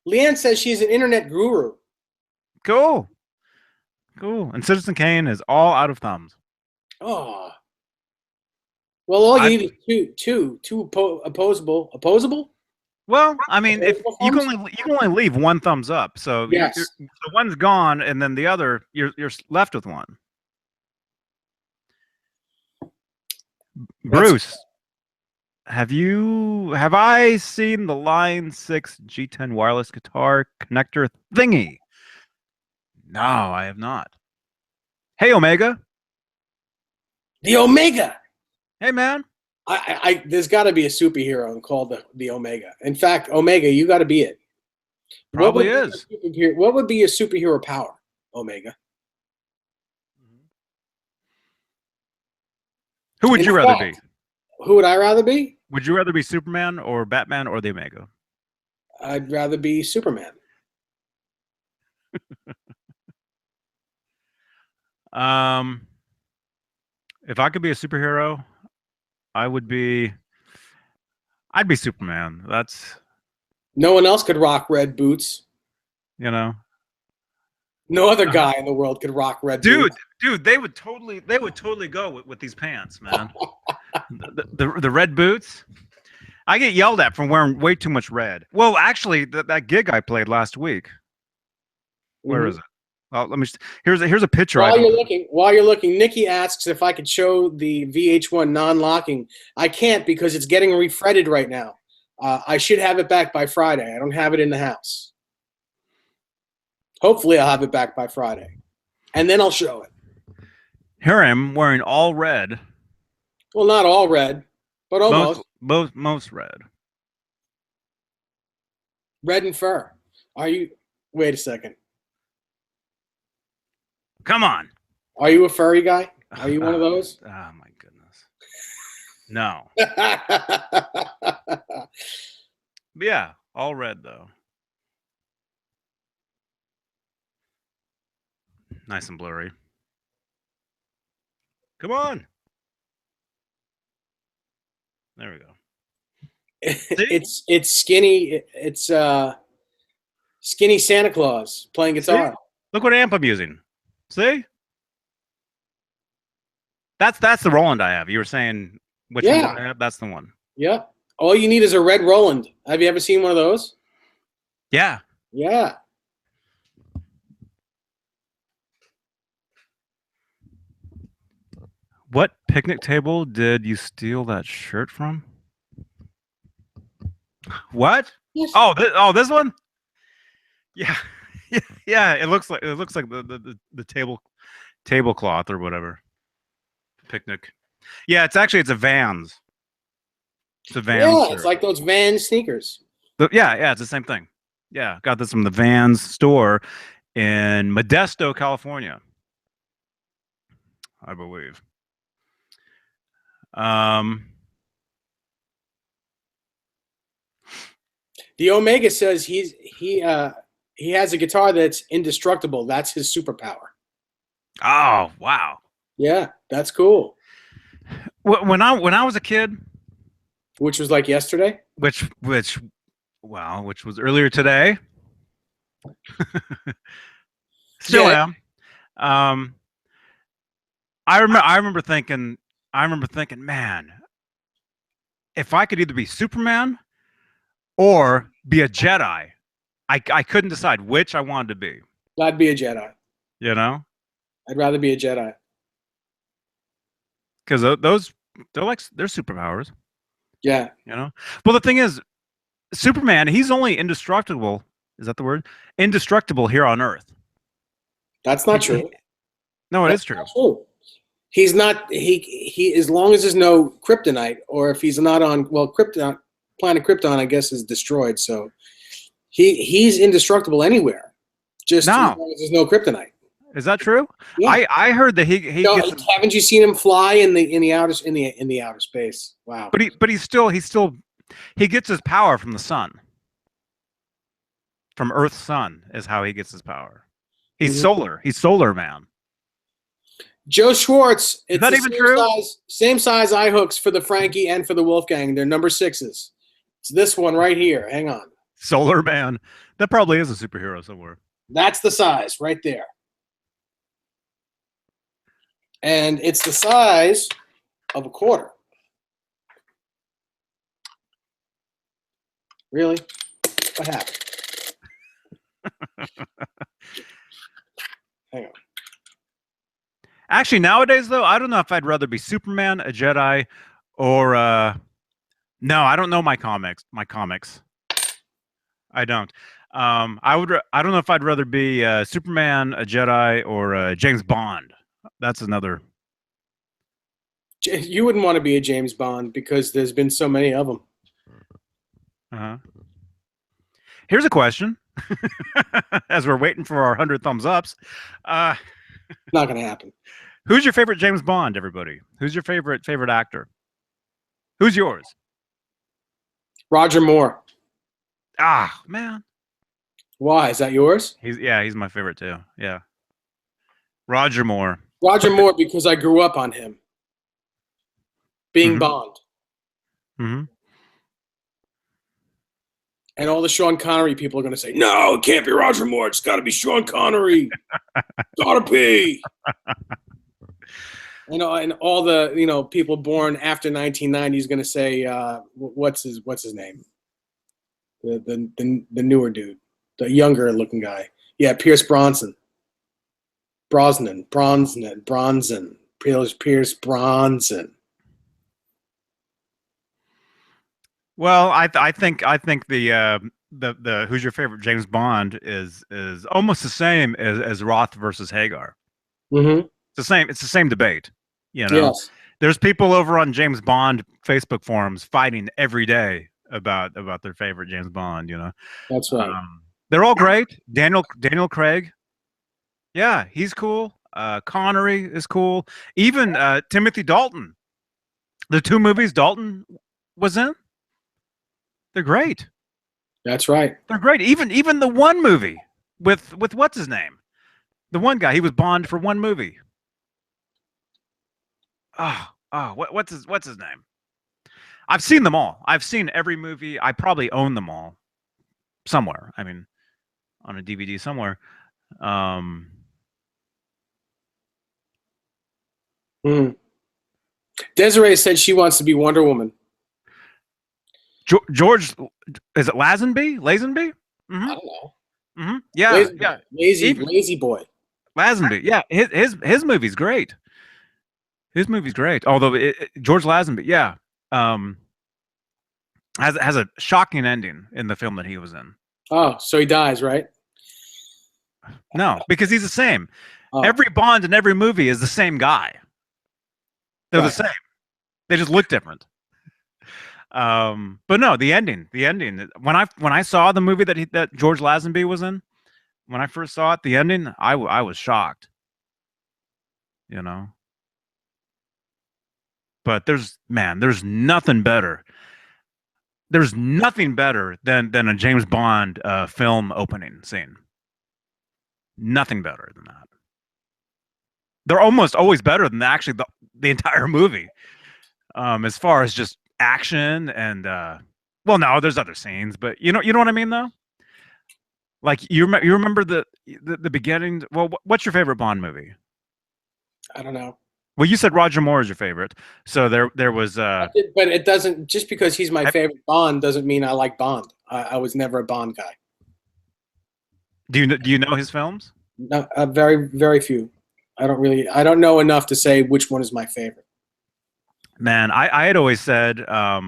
Leanne says she's an internet guru. Cool. Cool. And Citizen Kane is all out of thumbs. Oh. Well, all you need is two opposable. Opposable? Well, I mean, if you can only leave one thumbs up, so yes. The one's gone, and then the other you're left with one. Bruce, have I seen the Line 6 G10 wireless guitar connector thingy? No, I have not. Hey, Omega. The Omega. Hey, man. There's got to be a superhero called the Omega. In fact, Omega, you got to be it. Probably is. What would be a superhero power, Omega? Who would you rather be? Who would I rather be? Would you rather be Superman or Batman or the Omega? I'd rather be Superman. If I could be a superhero, I'd be Superman. No one else could rock red boots. No other guy in the world could rock red boots. Dude, they would totally go with these pants, man. the red boots. I get yelled at for wearing way too much red. Well, actually, that gig I played last week. Where is it? Well, let me. Here's a picture. While you're looking, Nikki asks if I could show the VH1 non-locking. I can't because it's getting refretted right now. I should have it back by Friday. I don't have it in the house. Hopefully, I'll have it back by Friday, and then I'll show it. Here I am wearing all red. Well, not all red, but almost. Most red. Red and fur. Are you? Wait a second. Come on. Are you a furry guy? Are you one of those? Oh my goodness. No. Yeah, all red though. Nice and blurry. Come on. There we go. It's skinny. It's skinny Santa Claus playing guitar. See? Look what amp I'm using. See? That's the Roland I have. You were saying which one I have? That's the one. Yeah. All you need is a red Roland. Have you ever seen one of those? Yeah. Yeah. What picnic table did you steal that shirt from? What? Yes. Oh, this one? Yeah. Yeah, it looks like the tablecloth or whatever. Picnic. Yeah, it's a Vans. It's a Vans. Yeah, shirt. it's like those Vans sneakers. Yeah, it's the same thing. Yeah, got this from the Vans store in Modesto, California, I believe. The Omega says he has a guitar that's indestructible. That's his superpower. Oh, wow. Yeah, that's cool. When I was a kid, Which was like yesterday. which was earlier today, still Yeah. am. Um, I remember thinking, man, if I could either be Superman or be a Jedi, I couldn't decide which I wanted to be. I'd be a Jedi. You know, I'd rather be a Jedi. because they're superpowers. Yeah. You know. Well, the thing is, Superman, he's only indestructible. Is that the word? Indestructible here on Earth. That's not true. No, it That's is true. not true. He's not he as long as there's no kryptonite, or if he's not on Krypton, planet Krypton, I guess, is destroyed. So he's indestructible anywhere. Just as No. long as there's no kryptonite. Is that true? Yeah. I heard that he No, gets, haven't you seen him fly in the outer space? Wow. but he gets his power from the sun. From Earth's sun is how he gets his power. He's Mhm. solar. He's solar man. Joe Schwartz. It's that the even same true? Same size eye hooks for the Frankie and for the Wolfgang. They're number 6s. It's this one right here. Hang on. Solar man. That probably is a superhero somewhere. That's the size right there. And it's the size of a quarter. Really? What happened? Hang on. Actually, nowadays though, I don't know if I'd rather be Superman, a Jedi, or no, I don't know my comics. I don't. I don't know if I'd rather be Superman, a Jedi, or James Bond. That's another. You wouldn't want to be a James Bond because there's been so many of them. Here's a question. As we're waiting for our 100 thumbs ups. Not going to happen. Who's your favorite James Bond, everybody? Who's your favorite actor? Who's yours? Roger Moore. Ah, man. Why? Is that yours? He's my favorite too. Yeah. Roger Moore. Roger Moore, because I grew up on him. Being Bond. Mm-hmm. And all the Sean Connery people are going to say, no, it can't be Roger Moore. It's got to be Sean Connery. Gotta be. And all the people born after 1990 is going to say, what's his name? The newer dude, the younger looking guy. Yeah, Pierce Bronson. Pierce Bronson. Well, I think the who's your favorite James Bond is almost the same as Roth versus Hagar. Mm-hmm. It's the same debate. Yes. There's people over on James Bond Facebook forums fighting every day about their favorite James Bond. That's right. They're all great. Daniel Craig. Yeah, he's cool. Connery is cool. Even Timothy Dalton. The 2 movies Dalton was in. They're great. That's right. They're great. Even the one movie with what's his name? The one guy, he was Bond for one movie. What's his name? I've seen them all. I've seen every movie. I probably own them all somewhere. I mean, on a DVD somewhere. Desiree said she wants to be Wonder Woman. George, is it Lazenby? Mm-hmm. I don't know. Mm-hmm. Yeah, lazy boy. Lazenby. Yeah, his movie's great. His movie's great. Although George Lazenby, yeah, has a shocking ending in the film that he was in. Oh, so he dies, right? No, because he's the same. Oh. Every Bond in every movie is the same guy. They're the same. They just look different. But no, the ending. When I saw the movie that George Lazenby was in, when I first saw it, the ending, I was shocked. You know. But there's nothing better. There's nothing better than a James Bond film opening scene. Nothing better than that. They're almost always better than actually the entire movie. As far as just action and well, no, there's other scenes, but you know what I mean though. Like you remember the beginning. Well, what's your favorite Bond movie? I don't know. Well, you said Roger Moore is your favorite, so there was. But it doesn't, just because he's my favorite Bond doesn't mean I like Bond. I was never a Bond guy. Do you know his films? No, very, very few. I don't know enough to say which one is my favorite. Man, I had always said, I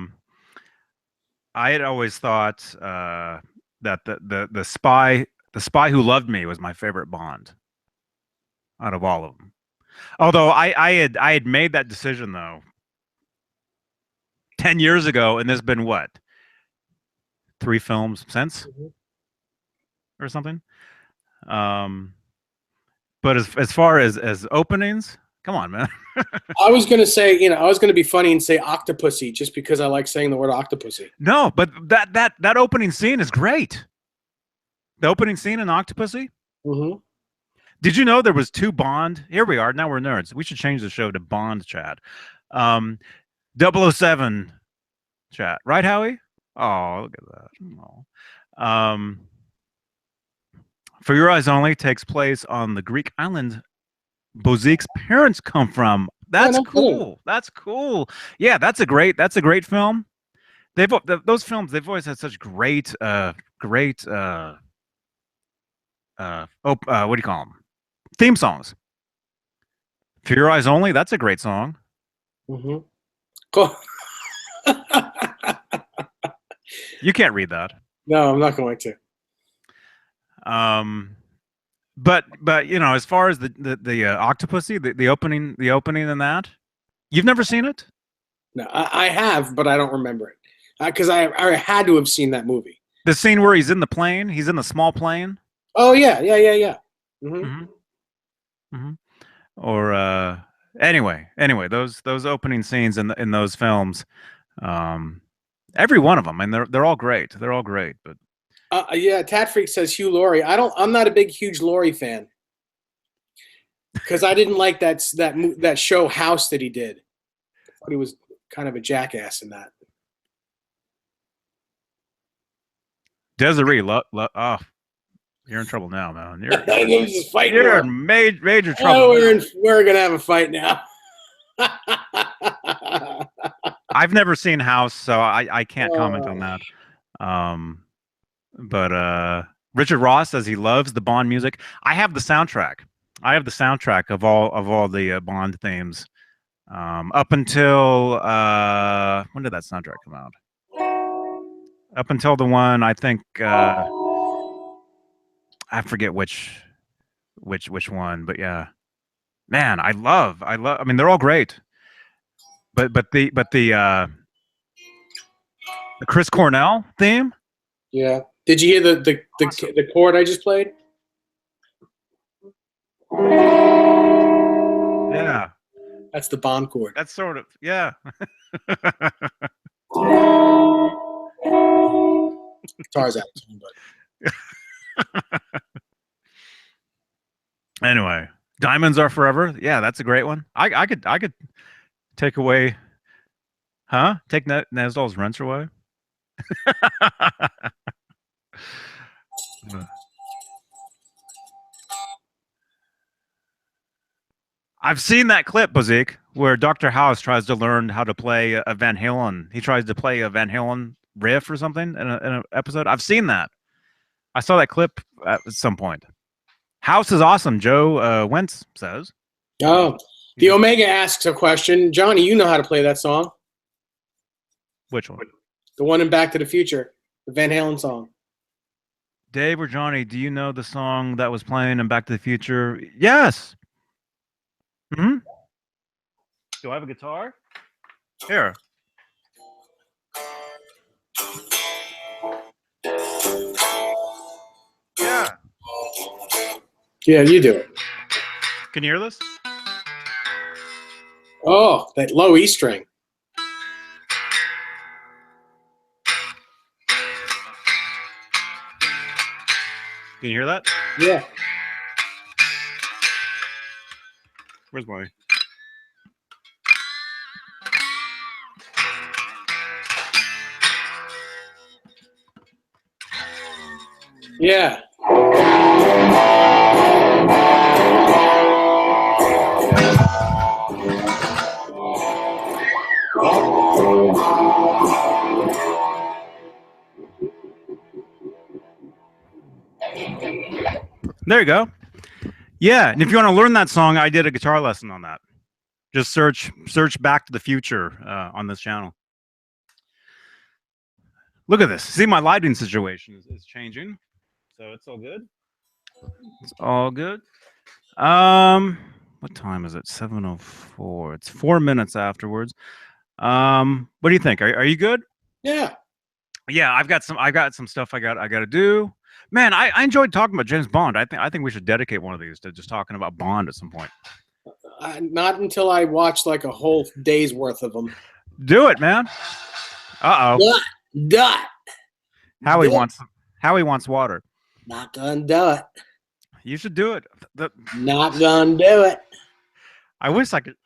had always thought that the spy who loved me was my favorite Bond out of all of them. Although I had made that decision though 10 years ago, and there's been what, 3 films since or something. But as far as openings, come on, man. I was gonna say, I was gonna be funny and say Octopussy just because I like saying the word Octopussy. No, but that opening scene is great. The opening scene in Octopussy. Mm-hmm. Did you know there was 2 Bond? Here we are. Now we're nerds. We should change the show to Bond chat. 007 chat. Right, Howie? Oh, look at that. Oh. For Your Eyes Only takes place on the Greek island Bozik's parents come from. That's cool. That's cool. Yeah, that's a great film. Those films, they've always had such great what do you call them? Theme songs. For Your Eyes Only, that's a great song. Mm-hmm. Cool. You can't read that. No, I'm not going to. But as far as the Octopussy, the opening in that, you've never seen it? No, I have, but I don't remember it because I had to have seen that movie. The scene where he's in the plane, he's in the small plane. Oh yeah. Mm-hmm. Mm-hmm. Mm-hmm. Or anyway, those opening scenes in those films, every one of them, and they're all great. They're all great, but. Yeah, Tat Freak says Hugh Laurie. I'm not a big huge Laurie fan because I didn't like that show House that he did. I thought he was kind of a jackass in that. Desiree, oh, you're in trouble now, man. You're just fighting. You're in major trouble. Oh, we're gonna have a fight now. I've never seen House, so I can't comment on that. But Richard Ross says he loves the Bond music. I have the soundtrack. Of all the Bond themes, up until when did that soundtrack come out? Up until the one, I think, I forget which one, but yeah, man, I mean, they're all great, but the Chris Cornell theme. Yeah. Did you hear the chord I just played? Yeah. That's the Bond chord. That's sort of, yeah. Guitar's out of tune, but. Anyway, Diamonds Are Forever. Yeah, that's a great one. I could take away, take Nesdal's Rents away. I've seen that clip, Bozik, where Dr. House tries to learn how to play a Van Halen. He tries to play a Van Halen riff or something in an episode. I've seen that. I saw that clip at some point. House is awesome, Joe Wentz says. Oh, the Omega asks a question. Johnny, you know how to play that song. Which one? The one in Back to the Future, the Van Halen song. Dave or Johnny, do you know the song that was playing in Back to the Future? Yes. Hmm. Do I have a guitar? Here. Yeah, you do it. Can you hear this? Oh, that low E string. Can you hear that? Yeah. Where's my? Yeah. There you go. Yeah, and if you want to learn that song, I did a guitar lesson on that. Just search Back to the Future on this channel. Look at this. See, my lighting situation is changing, so it's all good. It's all good. What time is it? 7:04. It's 4 minutes afterwards. What do you think? Are you good? Yeah. Yeah, I got some stuff I got to do. Man, I enjoyed talking about James Bond. I think we should dedicate one of these to just talking about Bond at some point. Not until I watch like a whole day's worth of them. Do it, man. Uh-oh. Dot. Howie wants water. Not gonna do it. You should do it. Not gonna do it. I wish I could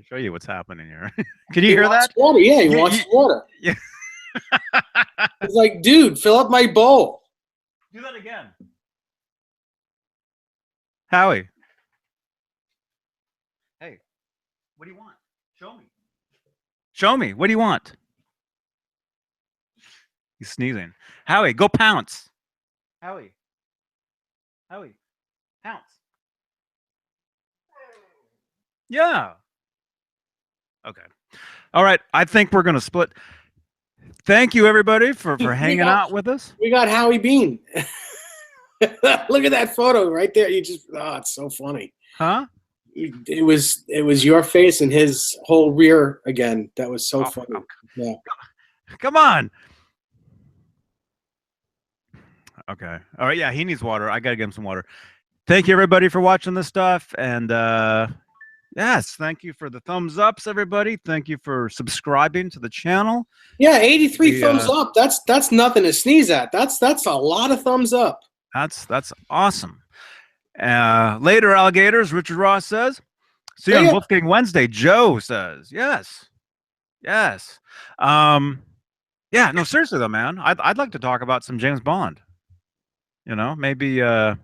show you what's happening here. Can you hear that? Water. Yeah, he wants water. Yeah. It's like, dude, fill up my bowl. Do that again. Howie. Hey, what do you want? Show me. Show me. What do you want? He's sneezing. Howie, go pounce. Howie. Pounce. Yeah. Okay. All right. I think we're going to split. Thank you, everybody, for hanging out with us. We got Howie Bean. Look at that photo right there. It's so funny. Huh? It was your face and his whole rear again. That was so funny. Yeah. Come on. Okay. All right. Yeah, he needs water. I got to give him some water. Thank you, everybody, for watching this stuff. And yes, thank you for the thumbs ups, everybody. Thank you for subscribing to the channel. Yeah, 83 thumbs up. That's nothing to sneeze at. That's a lot of thumbs up. That's awesome. Later, alligators. Richard Ross says. See you on Wolfgang Wednesday. Joe says yes. Yes. Yeah. No, seriously though, man. I'd like to talk about some James Bond. You know, maybe one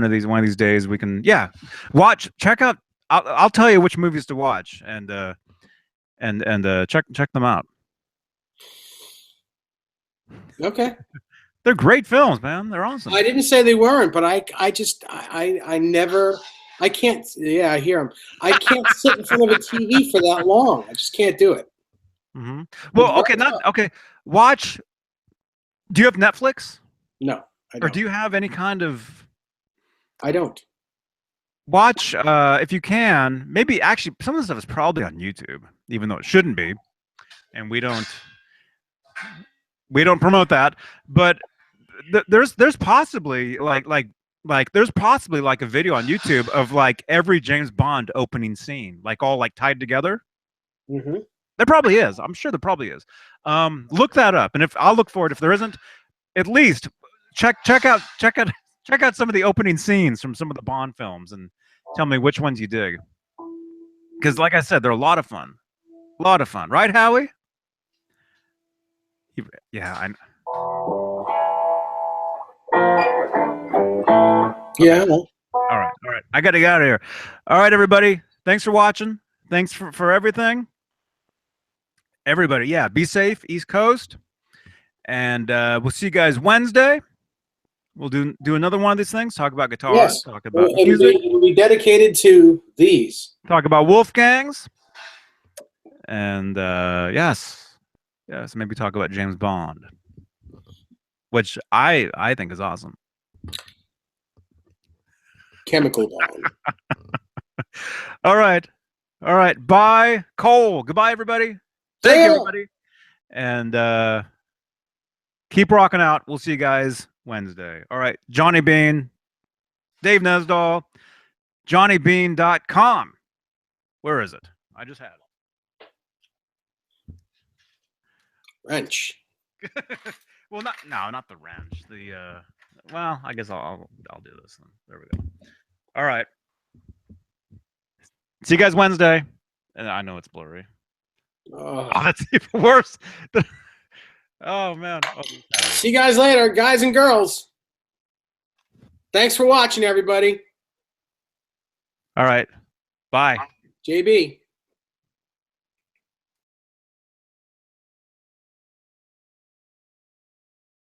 of these days we can check out. I'll tell you which movies to watch and check them out. Okay. They're great films, man. They're awesome. I didn't say they weren't, but I can't. Yeah, I hear them. I can't sit in front of a TV for that long. I just can't do it. Mm-hmm. Well, okay. Watch. Do you have Netflix? No, I don't. Or do you have any kind of? I don't. Watch if you can. Maybe actually some of the stuff is probably on YouTube, even though it shouldn't be, and we don't promote that. But there's possibly there's possibly like a video on YouTube of like every James Bond opening scene, like all like tied together. Mm-hmm. There probably is. I'm sure there probably is. Look that up, and if I'll look for it. If there isn't, at least check out some of the opening scenes from some of the Bond films and tell me which ones you dig. Because, like I said, they're a lot of fun. A lot of fun, right, Howie? Yeah, Yeah. All right. I got to get out of here. All right, everybody. Thanks for watching. Thanks for everything. Everybody, yeah, be safe, East Coast. And we'll see you guys Wednesday. We'll do another one of these things. Talk about guitars. Yes. Talk about music. It'll be dedicated to these. Talk about Wolfgangs. And yes, maybe talk about James Bond, which I think is awesome. Chemical Bond. All right. Bye, Cole. Goodbye, everybody. Thank you, everybody. And keep rocking out. We'll see you guys Wednesday. All right, Johnny Bean. Dave Nesdahl, JohnnyBean.com. Where is it? I just had Wrench. it. Well, not the wrench. The well, I guess I'll do this then. There we go. All right. See you guys Wednesday. And I know it's blurry. Oh, that's even worse. Oh man. Oh, see you guys later, guys and girls. Thanks for watching, everybody. all right. Bye. JB.